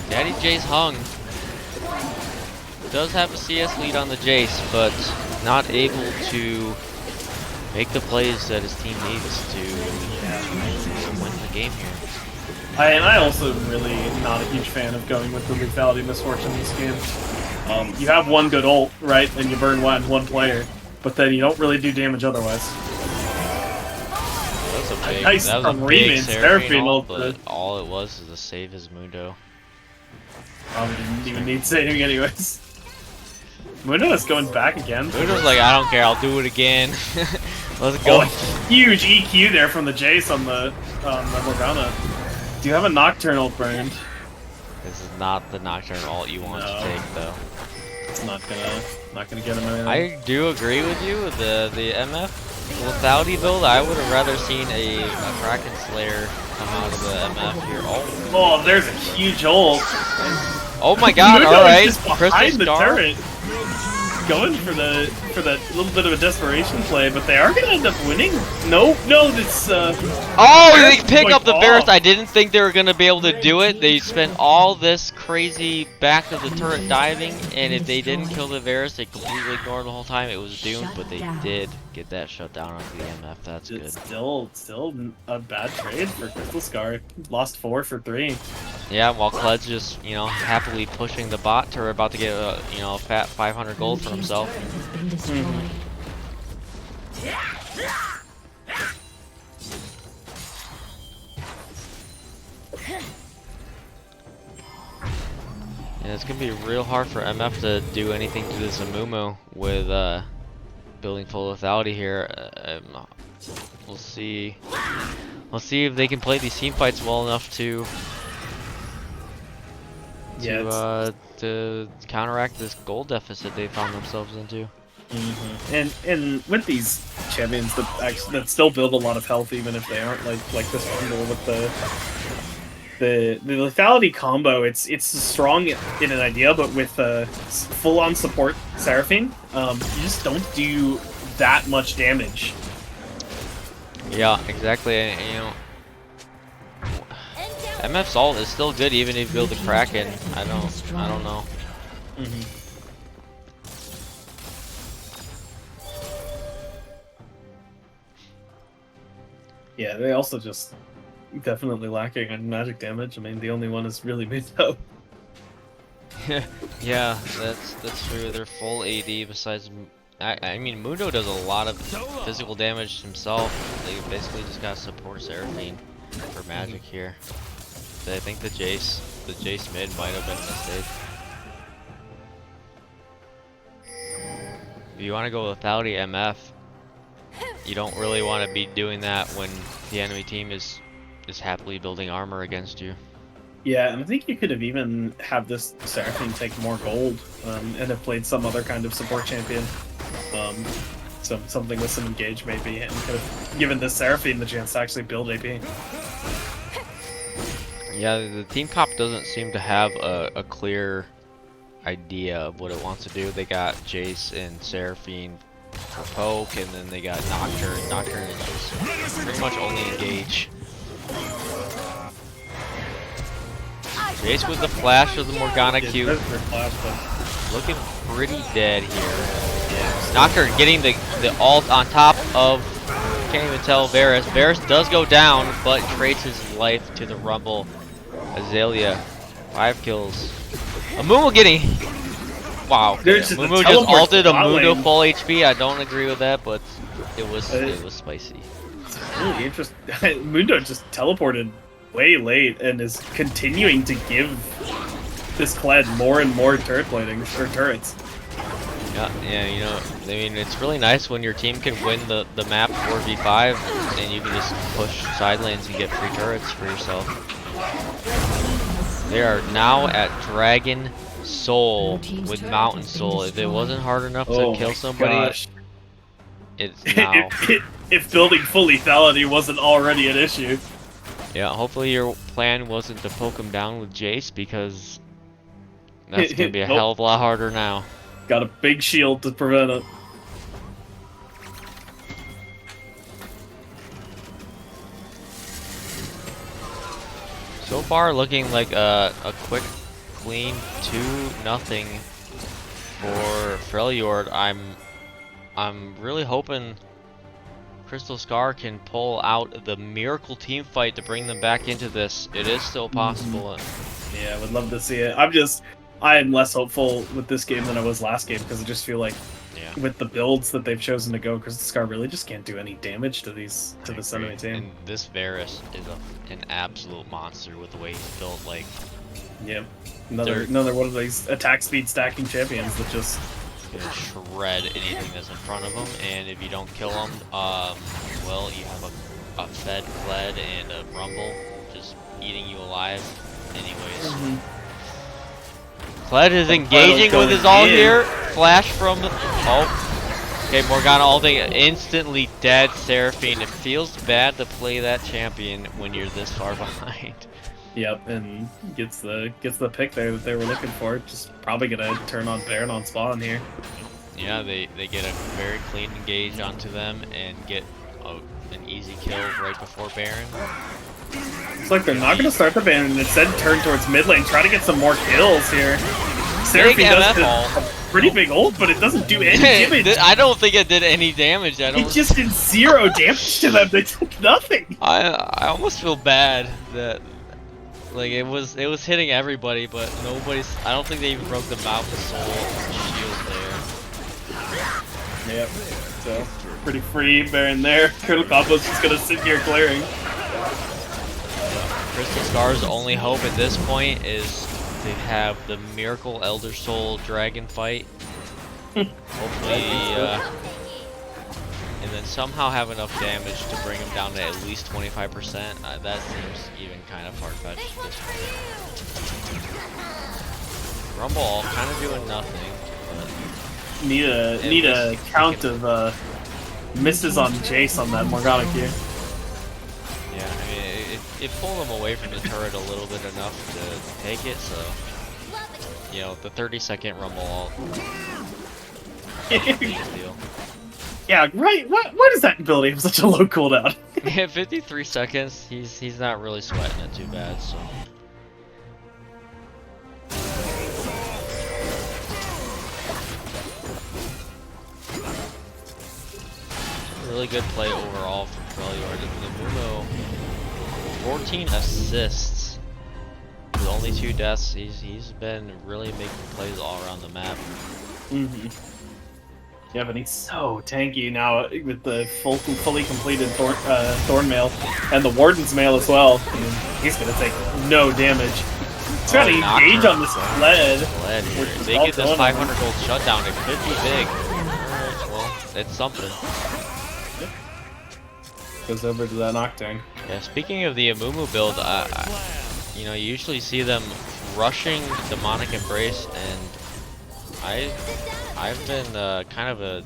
Daddy Jace hung. Does have a CS lead on the Jace, but not able to make the plays that his team needs to win the game here. I also am really not a huge fan of going with the lethality misfortune in this game. You have one good ult, right, and you burn one player, but then you don't really do damage otherwise. was a big, Nice that was a from big Reeman, Seraphine Seraphine ult, ult, but all it was is to save his Mundo. Probably didn't even need saving anyways. Mundo is going back again. Mundo's like, I don't care, I'll do it again. Let's go. Oh, huge EQ there from the Jace on the Morgana. Do you have a Nocturnal burned? This is not the Nocturne ult you want to take, though. It's not gonna get him anything. I do agree with you with the MF lethality build. I would have rather seen a Kraken Slayer come out of the MF here. Oh, there's a huge ult. Oh my god, Mundo is alright. just Crystal behind the Star. turret. Going for that little bit of a desperation play, but they are gonna end up winning. No, it's Oh, they pick going up the off. Varus. I didn't think they were gonna be able to do it. They spent all this crazy back of the turret diving, and if they didn't kill the Varus, they completely ignored the whole time. It was doomed, but they did get that shut down onto the MF. That's good. It's still a bad trade for Crystal Scar. Lost 4 for 3. Yeah, while Kled's just, you know, happily pushing the bot turret, about to get a, you know, a fat 500 gold for himself. Yeah, it's gonna be real hard for MF to do anything to this Amumu with building full lethality here. We'll see. We'll see if they can play these team fights well enough to counteract this gold deficit they found themselves into. And with these champions that still build a lot of health, even if they aren't like this bundle with the lethality combo, it's strong in an idea, but with full-on support Seraphine, you just don't do that much damage. Yeah, exactly. And, you know, MF's ult is still good even if you build a Kraken. I don't know. Yeah, they also just definitely lacking on magic damage. I mean, the only one is really Mundo. Yeah, that's true. They're full AD besides. I mean, Mundo does a lot of physical damage himself. They basically just got support Seraphine for magic here. I think the Jace mid might have been a mistake. If you want to go lethality MF, you don't really want to be doing that when the enemy team is happily building armor against you. Yeah, and I think you could have even had this Seraphine take more gold and have played some other kind of support champion. Something with some engage maybe, and could have given this Seraphine the chance to actually build AP. Yeah, the team comp doesn't seem to have a clear idea of what it wants to do. They got Jace and Seraphine for poke, and then they got Nocturne. Nocturne is just pretty much only engage. Jace with the flash of the Morgana Q. Looking pretty dead here. Nocturne getting the ult on top of, can't even tell, Varus. Varus does go down, but trades his life to the Rumble. Azalea, 5 kills. Amumu getting, wow. Amumu just ulted Amumu full HP. I don't agree with that, but it was spicy. It's really interesting. Mundo just teleported way late and is continuing to give this Kled more and more turret plating or turrets. Yeah, you know, I mean, it's really nice when your team can win the map 4v5 and you can just push side lanes and get free turrets for yourself. They are now at Dragon Soul with Mountain Soul. If it wasn't hard enough to kill somebody, it's now. If building full lethality wasn't already an issue. Yeah, hopefully your plan wasn't to poke him down with Jace, because that's going to be a hell of a lot harder now. Got a big shield to prevent it. So far, looking like a quick, clean 2-0 for Freljord. I'm really hoping Crystal Scar can pull out the miracle team fight to bring them back into this. It is still possible. Yeah, I would love to see it. I am less hopeful with this game than I was last game, because I just feel like Yeah. with the builds that they've chosen to go, because the Scar really just can't do any damage to this enemy team. And this Varus is an absolute monster with the way he's built. Like, Yep. Another one of these attack speed stacking champions that just gonna shred anything that's in front of him, and if you don't kill him, well, you have a fed Kled and a Rumble just eating you alive. Anyways, Kled is engaging with his ult here. Flash from okay, Morgana ulting, instantly dead. Seraphine. It feels bad to play that champion when you're this far behind. Yep, and gets the pick there that they were looking for. Just probably gonna turn on Baron on spawn here. Yeah, they get a very clean engage onto them and get an easy kill right before Baron. It's like they're not gonna start the Baron and instead turn towards mid lane, try to get some more kills here. Seraphine does a pretty big ult, but it doesn't do any damage. I don't think it did any damage. It just did 0 damage to them. They took nothing. I almost feel bad that. Like it was hitting everybody, but nobody's. I don't think they even broke the Mouth of Soul shield there. Yep. So pretty free Baron there. Critical Combo's just gonna sit here glaring. Crystal Scar's only hope at this point is to have the Miracle Elder Soul Dragon fight. Hopefully, and then somehow have enough damage to bring him down to at least 25%. That seems even kind of far-fetched at this point. Rumble kind of doing nothing. Need a count of misses on Jace on that Morgana Q. Yeah, I mean, it pulled him away from the turret a little bit enough to take it, so... You know, the 30-second Rumble ult. Big deal. Yeah, right. Why does that ability have such a low cooldown? Yeah, 53 seconds. He's not really sweating it too bad, so. Really good play overall from Freljord. The Mumo, 14 assists with only 2 deaths. He's been really making plays all around the map. Yeah, but he's so tanky now with the fully completed Thorn Mail and the Warden's Mail as well. I mean, he's gonna take no damage. He's trying to engage on this Kled. If they get this 500 gold shutdown, it could be big. Alright, well, it's something. Goes over to that Nocturne. Yeah, speaking of the Amumu build, you know, you usually see them rushing Demonic Embrace, and I've been kind of a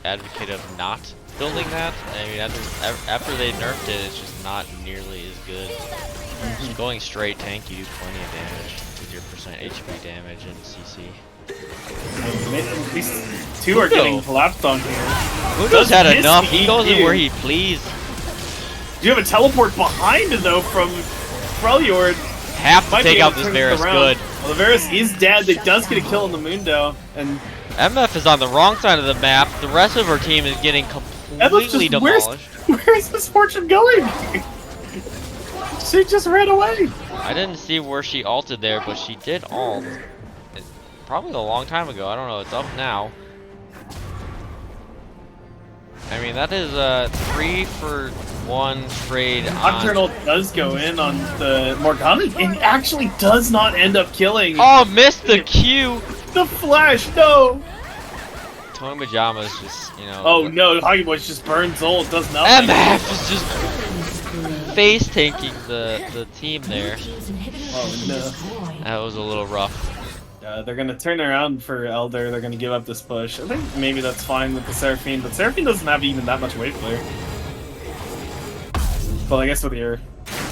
advocate of not building that. I mean, after they nerfed it, it's just not nearly as good. Just going straight tank, you do plenty of damage with your percent HP damage and CC. These two are getting collapsed on here. Muno's had enough. He goes in where he please. Do you have a teleport behind though from Freljord? Have to take out this Varus. Good. Well, the Varus is dead. It does get a kill in the Mundo, and MF is on the wrong side of the map. The rest of her team is getting completely demolished. Where's this Fortune going? She just ran away. I didn't see where she ulted there, but she did ult. Probably a long time ago. I don't know. It's up now. I mean, that is a 3-for-1 trade. Nocturnal does go in on the Morgana and actually does not end up killing. Oh, missed the Q. The flash, no. Tony Pajama's just, you know. Oh no, Huggy Boys just burns ult, does nothing. MF is just face tanking the team there. Oh no. That was a little rough. They're gonna turn around for Elder. They're gonna give up this push. I think maybe that's fine with the Seraphine, but Seraphine doesn't have even that much wave clear. Well, I guess with your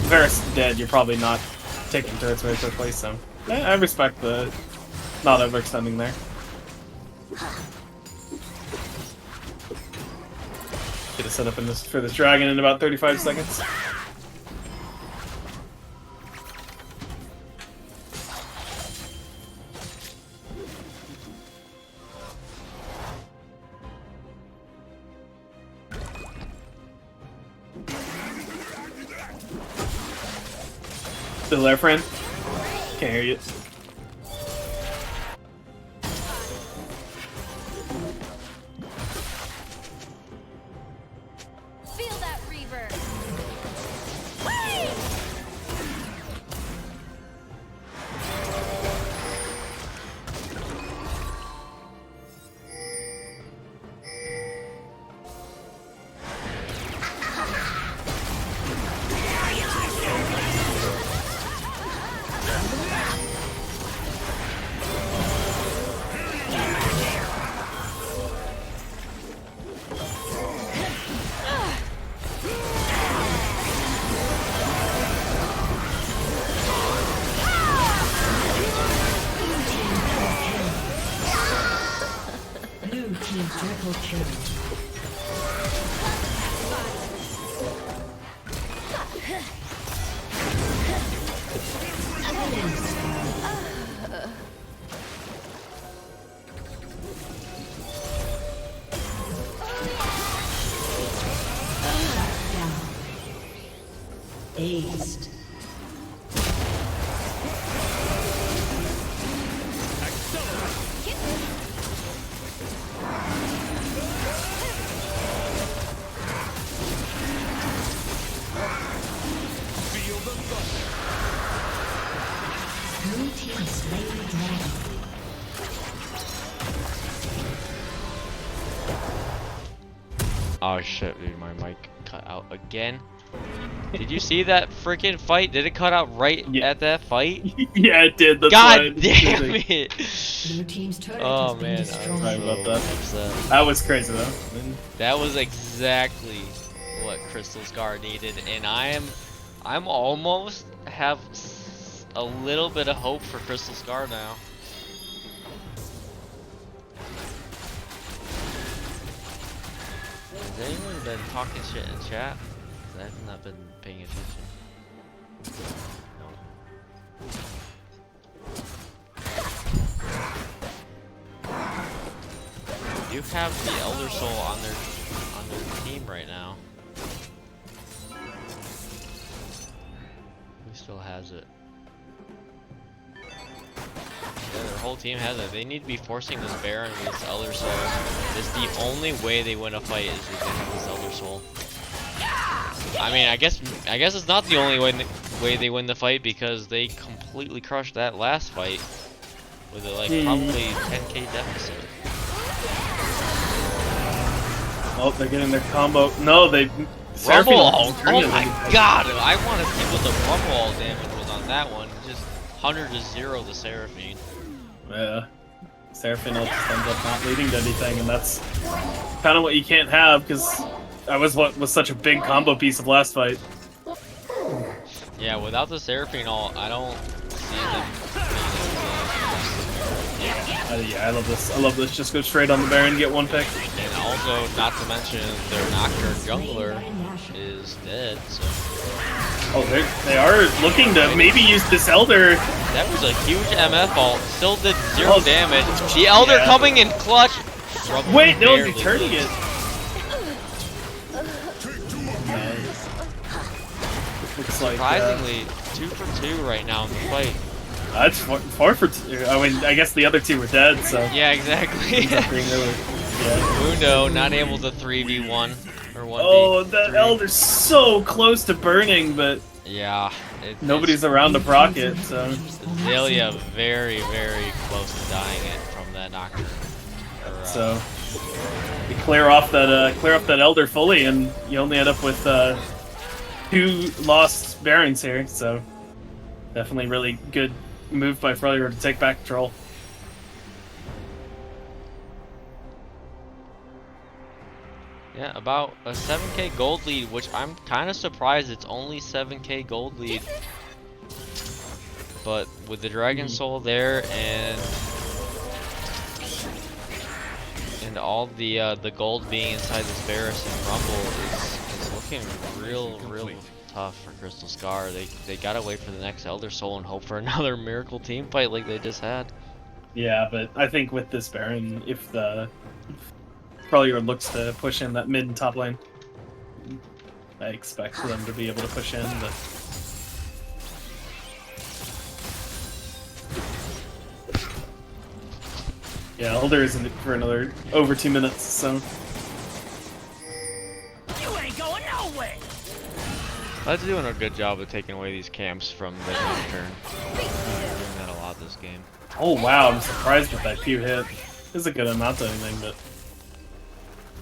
Varus dead, you're probably not taking turrets away to replace them. I respect the not overextending there. Get a setup in this for this dragon in about 35 seconds. Still there, friend? Can't hear you. Triple kill. Aced. Feel the thunder. Blue team slain the dragon. Oh shit, dude, my mic cut out again. Did you see that freaking fight? Did it cut out right Yeah. at that fight? Yeah, it did. That's God why damn it! Blue team's turret Oh has been man, destroyed. Sorry about that. upset. That was crazy though. That was exactly what Crystal Scar needed, and I'm almost have a little bit of hope for Crystal Scar now. Has anyone been talking shit in chat? 'Cause I've not been paying attention. You have the Elder Soul on their team right now. Who still has it? Yeah, their whole team has it. They need to be forcing this Baron with this Elder Soul. This is the only way they win a fight is if they have this Elder Soul. I mean, I guess it's not the only way they win the fight, because they completely crushed that last fight with a, like probably 10k deficit. Oh, they're getting their combo. No, they. Rumble Seraphine ult. turned Oh it. my god! I want to see what the Rumble ult damage was on that one. Just 100 to 0 the Seraphine. Yeah. Seraphine ult just ends up not leading to anything, and that's kind of what you can't have, because that was what was such a big combo piece of last fight. Yeah, without the Seraphine ult, I don't see them. Yeah, I love this. I love this. Just go straight on the Baron, get one pick. And also, not to mention, their Nocturne jungler is dead, so... Oh, they are looking to maybe use this Elder. That was a huge MF ult. Still did 0 damage. The Elder coming in clutch. Rumble Wait, no one's barely returning lives. it. Nice. Looks like Surprisingly, 2 for 2 right now in the fight. that's 4 for 2. I mean, I guess the other 2 were dead, so. Yeah, exactly. Yeah. Mundo not able to 3v1 or 1v3. Oh, that Elder's so close to burning, but Yeah. nobody's around to proc it, so. Zelia very, very close to dying it from that Nocturne. Or, So you clear off that Elder fully, and you only end up with 2 lost Barons here. So definitely really good move by Freljord to take back control. Yeah, about a 7k gold lead, which I'm kind of surprised it's only 7k gold lead. But with the Dragon Soul there and all the gold being inside this Varus and Rumble is looking real tough for Crystal Scar. They gotta wait for the next Elder Soul and hope for another miracle team fight like they just had. Yeah, but I think with this Baron, if the Freljord looks to push in that mid and top lane, I expect them to be able to push in, but. Yeah, Elder isn't for another over 2 minutes, so. You ain't going nowhere. That's doing a good job of taking away these camps from the Nocturne. Doing that a lot this game. Oh wow, I'm surprised with that Q hit. It's a good amount of anything, but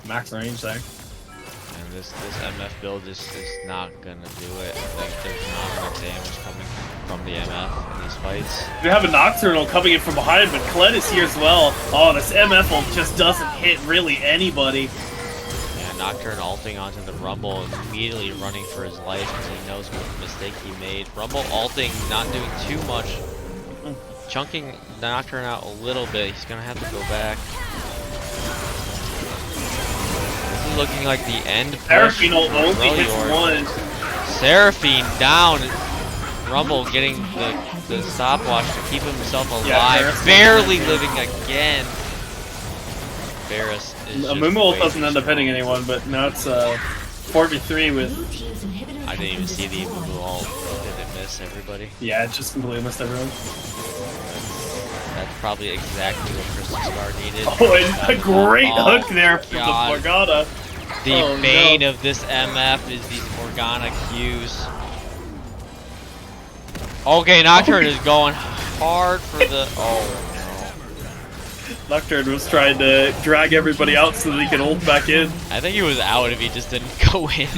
max range there. And this MF build is not gonna do it. Like, there's not enough damage coming from the MF in these fights. We have a Nocturnal coming in from behind, but Kled is here as well. Oh, this MF ult just doesn't hit really anybody. Yeah, Nocturne ulting onto the Rumble, immediately running for his life because he knows what mistake he made. Rumble ulting, not doing too much. Chunking the Nocturne out a little bit. He's gonna have to go back. is looking like the end push. Seraphine only for hits Freljord. one. Seraphine down. Rumble getting the stopwatch to keep himself alive. Varus Barely living again. Varus is just Amumu way doesn't too end up hitting strong. anyone, but now it's 4v3 with... Blue team's inhibitor I didn't even has see been the destroyed. Amumu ult. Did it miss everybody? Yeah, it just completely missed everyone. That's probably exactly what Crystal Star needed. Oh, and a great Oh, hook there for God. the Morgana. The Oh, bane no. of this MF is these Morgana Qs. Okay, Nocturne is going hard for the... Oh, Nocturne was trying to drag everybody out so that he could ult back in. I think he was out if he just didn't go in.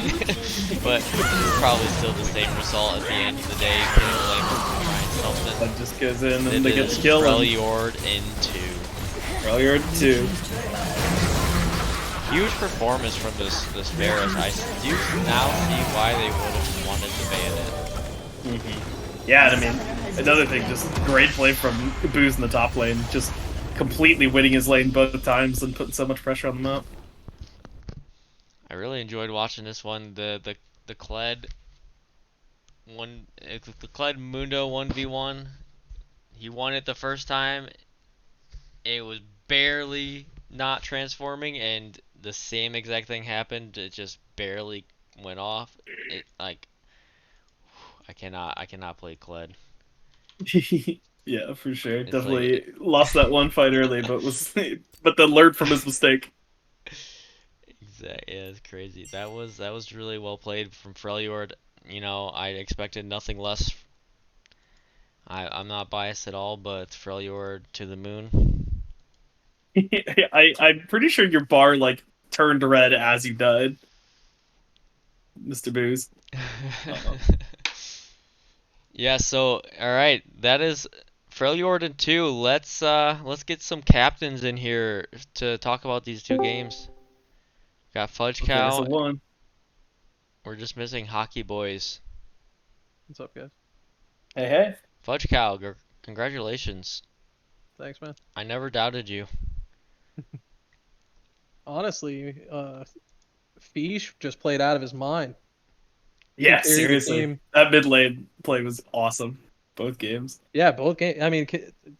But it's probably still the same result at the end of the day. Getting blamed for trying something. That just goes in It and they get is the kill. Freljord into. Freljord 2. Huge performance from this Varus. I do now see why they would have wanted to ban it. Yeah, and I mean, another thing, just great play from Booze in the top lane. Just completely winning his lane both times and putting so much pressure on the map. I really enjoyed watching this one. The Kled the Kled Mundo 1v1. He won it the first time. It was barely not transforming, and the same exact thing happened. It just barely went off. It like I cannot play Kled. Yeah, for sure. It's Definitely like lost that one fight early, but but then learned from his mistake. exactly. Yeah, it's crazy. That was really well played from Freljord. You know, I expected nothing less. I'm not biased at all, but Freljord to the moon. I'm pretty sure your bar like turned red as you died, Mr. Booze. Yeah, so all right, that is Freljord and 2. Let's get some captains in here to talk about these two games. Got Fudge Okay, there's a Cow. one. We're just missing Hockey Boys. What's up, guys? Hey, hey. Fudge Cow, congratulations. Thanks, man. I never doubted you. Honestly, Fish just played out of his mind. Yeah, Carried the seriously. game. That mid lane play was awesome. Both games. Yeah, both games. I mean,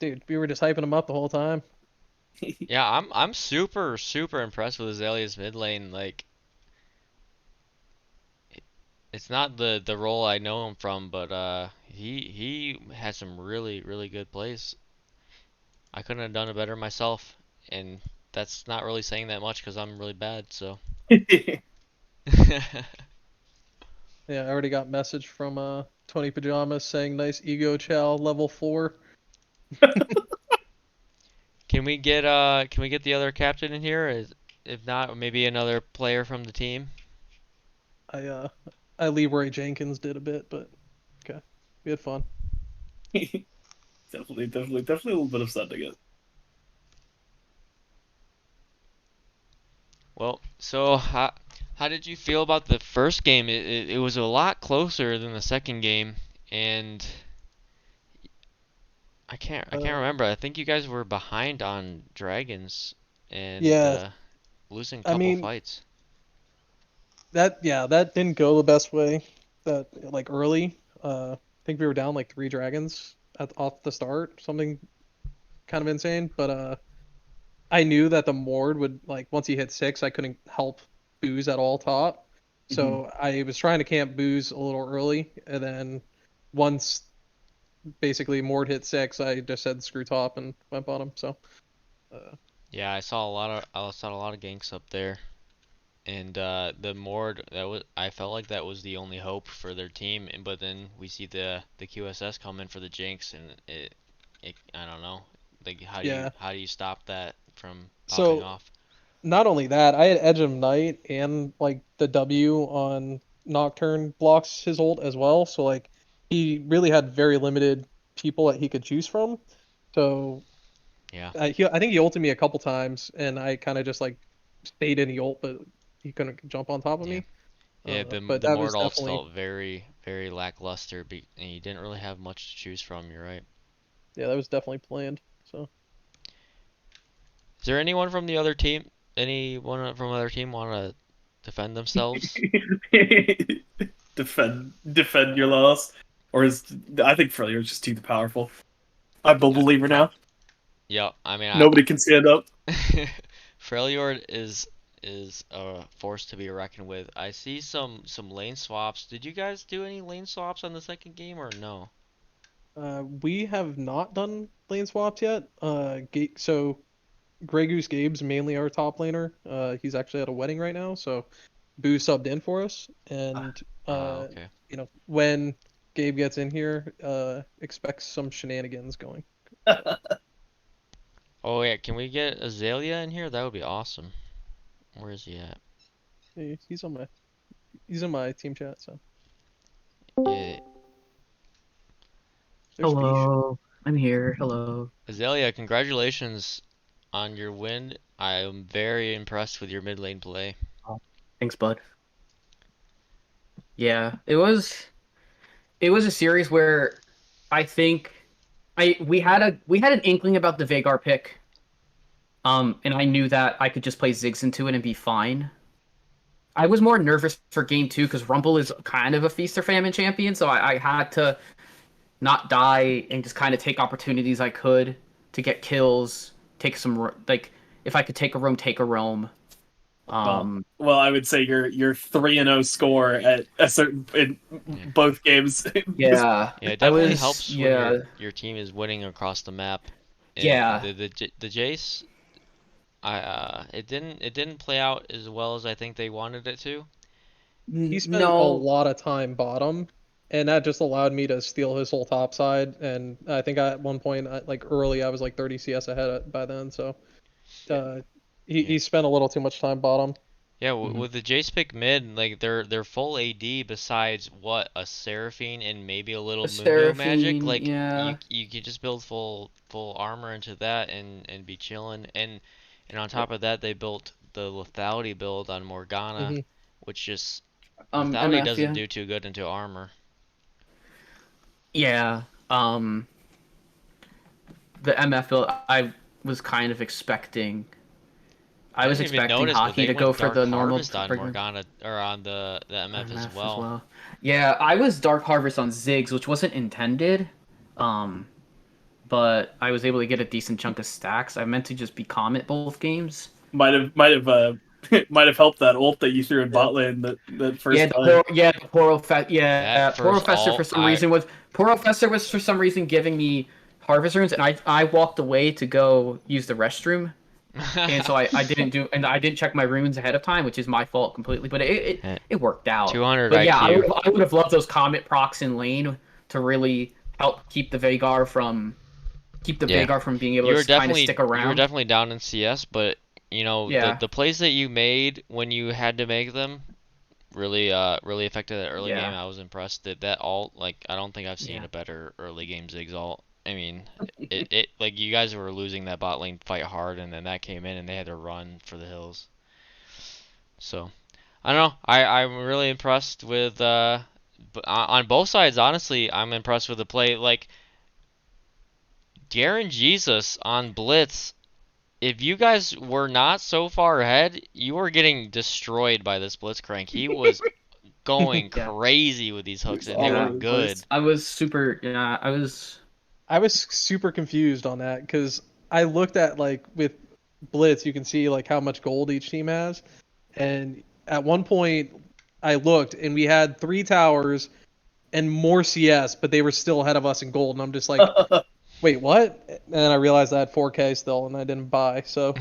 dude, we were just hyping him up the whole time. Yeah, I'm super impressed with Azalea's mid lane. Like, it's not the role I know him from, but he had some really good plays. I couldn't have done it better myself, and that's not really saying that much because I'm really bad. So. Yeah, I already got message from Tony Pajamas saying nice ego chow level 4. Can we get the other captain in here? If not, maybe another player from the team. I Leroy Jenkins did a bit, but okay, we had fun. Definitely a little bit of sending it. Well, so how did you feel about the first game? It was a lot closer than the second game, and I can't remember. I think you guys were behind on dragons and Yeah, losing a I couple mean fights. that didn't go the best way. That like early, I think we were down like 3 dragons off the start, something kind of insane. But I knew that the Mord would like once he hit 6, I couldn't help Booze at all top. So I was trying to camp Booze a little early, and then once basically Mord hit 6, I just said screw top and went bottom. So Yeah, I saw a lot of ganks up there. And the Mord, I felt like that was the only hope for their team. But then we see the QSS come in for the Jinx, and it I don't know. Like yeah. how do you stop that from popping So off? not only that, I had Edge of Night and like the W on Nocturne blocks his ult as well. So like he really had very limited people that he could choose from. So Yeah. I think he ulted me a couple times, and I kind of just like stayed in the ult, but he couldn't jump on top of Yeah. me. Yeah, But the that Mord was ults definitely felt very lackluster, and you didn't really have much to choose from. You're right. planned. So Is there anyone from the other team? Anyone from the other team want to defend themselves. defend your loss, or is I think Freljord is just too powerful. I'm a believer now. Yeah, I mean, Nobody can stand up. Freljord is a force to be reckoned with. I see some lane swaps. Did you guys do any lane swaps on the second game or no? We have not done lane swaps yet. So Grey Goose Gabe's mainly our top laner. He's actually at a wedding right now, so Boo subbed in for us, and Okay. when Gabe gets in here, expect some shenanigans going. Oh yeah, can we get Azalea in here? That would be awesome. Where is he at? He's in my team chat, so Yeah, there's Fish. Hello, I'm here. Hello. Azalea, congratulations on your win. I am very impressed with your mid lane play. Thanks, bud. Yeah, it was a series where I think we had an inkling about the Veigar pick. And I knew that I could just play Ziggs into it and be fine. I was more nervous for game 2 because Rumble is kind of a feast or famine champion, so I had to not die and just kind of take opportunities I could to get kills, take some if I could take a roam, take a roam. Well, I would say your 3-0 score at a certain in both games. Yeah, Yeah, it definitely was- helps yeah. when your team is winning across the map. And Yeah. The Jace, it didn't play out as well as I think they wanted it to. He spent a no, lot of time bottom, and that just allowed me to steal his whole top side. And I think at one point, early, I was like 30 CS ahead by then. So, he spent a little too much time bottom. Yeah, with the Jace pick mid, like their full AD besides what a Seraphine and maybe a little Mundo magic, Seraphine, like yeah. you could just build full armor into that and be chilling. And on top of that, they built the lethality build on Morgana, Mhm. which just lethality MF, doesn't yeah. do too good into armor. Yeah. The MF build, I was kind of expecting. I was didn't even expecting notice, but Hockey they to went go for Dark the normal. Harvest on Morgana or on the MF as well. Yeah, I was Dark Harvest on Ziggs, which wasn't intended. But I was able to get a decent chunk of stacks. I meant to just be Comet both games. might have might have helped that ult that you threw in bot lane that first Yeah, time. the That first Professor ult, for some reason was Professor was for some reason giving me Harvest runes, and I walked away to go use the restroom, and so I didn't check my runes ahead of time, which is my fault completely. But it worked out. 200 But yeah, IQ. I would have loved those Comet procs in lane to really help keep the Veigar from being able to kind of stick around. You were definitely down in CS, but Yeah. the plays that you made when you had to make them really affected that early game. I was impressed that ult, like I don't think I've seen a better early game Ziggs ult. I mean, it like you guys were losing that bot lane fight hard, and then that came in and they had to run for the hills. So I don't know. I'm really impressed with on both sides. Honestly, I'm impressed with the play. Like Garen Jesus on Blitz. If you guys were not so far ahead, you were getting destroyed by this Blitzcrank. He was going crazy with these hooks, and they were good. I was super. I was super confused on that because I looked at with Blitz, you can see how much gold each team has, and at one point I looked and we had 3 towers and more CS, but they were still ahead of us in gold, and I'm just like, wait, what? And then I realized I had 4K still, and I didn't buy. So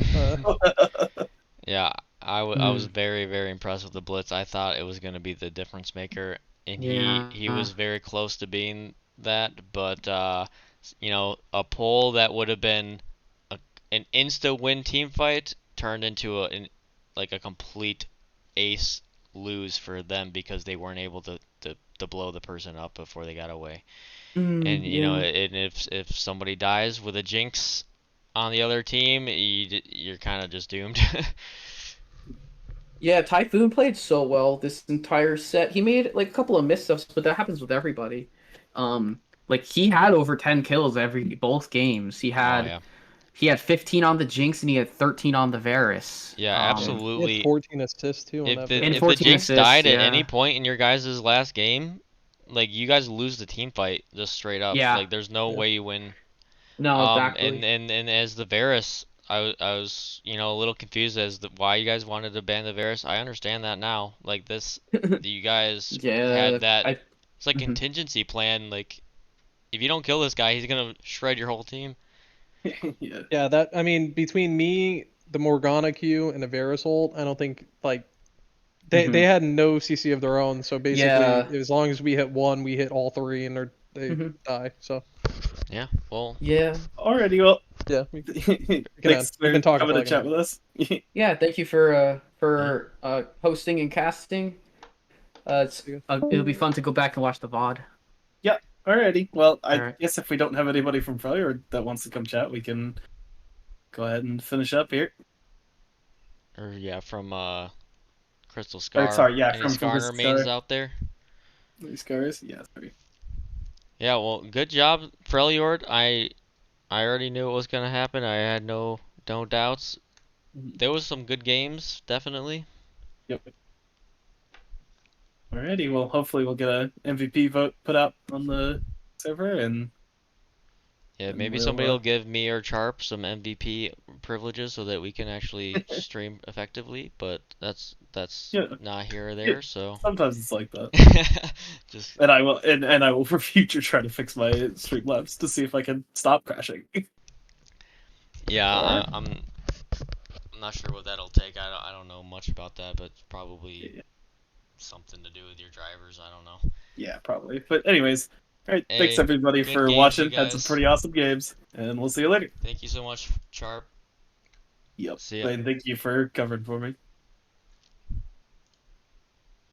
yeah, I was very, very impressed with the Blitz. I thought it was going to be the difference maker, and he was very close to being that, but a pull that would have been an insta win team fight turned into a complete ace lose for them because they weren't able to blow the person up before they got away. And and if somebody dies with a Jinx on the other team, you're kind of just doomed. Yeah, Typhoon played so well this entire set. He made a couple of missteps, but that happens with everybody. He had over 10 kills both games. He had He had 15 on the Jinx and he had 13 on the Varus. Yeah, He had absolutely. 14 assists too on If that. the, video. And if the 14 Jinx assists, died at yeah. any point in your guys' last game, like you guys lose the team fight just straight up. Yeah. Like there's no Yeah. way you win. No, exactly. And as the Varus, I was a little confused as to why you guys wanted to ban the Varus. I understand that now. Like this, you guys Yeah, had that. It's like Mhm. contingency plan. Like if you don't kill this guy, he's gonna shred your whole team. Yeah. Yeah, that I mean, between me, the Morgana Q, and the Varus ult, I don't think like they had no CC of their own. So basically, Yeah. as long as we hit one, we hit all three, and they Mhm. die. So Yeah. Well. Yeah. Alrighty, well, yeah, thanks we've been for talking coming for to chat with us. Yeah, thank you for hosting and casting. It'll be fun to go back and watch the VOD. Yeah, alrighty. Well, I Alright. guess if we don't have anybody from Freljord that wants to come chat, we can go ahead and finish up here. Or yeah, from Crystal Scar. Sorry, yeah, Any from Skarner Crystal mains Scar. out there? These scars? Yeah, sorry. Yeah, well, good job, Freljord. I already knew it was gonna happen. I had no doubts. There was some good games, definitely. Yep. Alrighty, well, hopefully we'll get a MVP vote put out on the server, and Yeah, and maybe we'll, somebody will give me or Charp some MVP privileges so that we can actually stream effectively. But that's Yeah. not here or there. So sometimes it's like that. just And I will for future try to fix my Streamlabs to see if I can stop crashing. yeah, I'm not sure what that'll take. I don't know much about that, but it's probably Yeah. something to do with your drivers. I don't know. Yeah, probably. But anyways, alright, thanks Hey, everybody good for games, watching. you Had some guys. pretty awesome games, and we'll see you later. Thank you so much, Charp. Yep. See ya. And thank you for covering for me.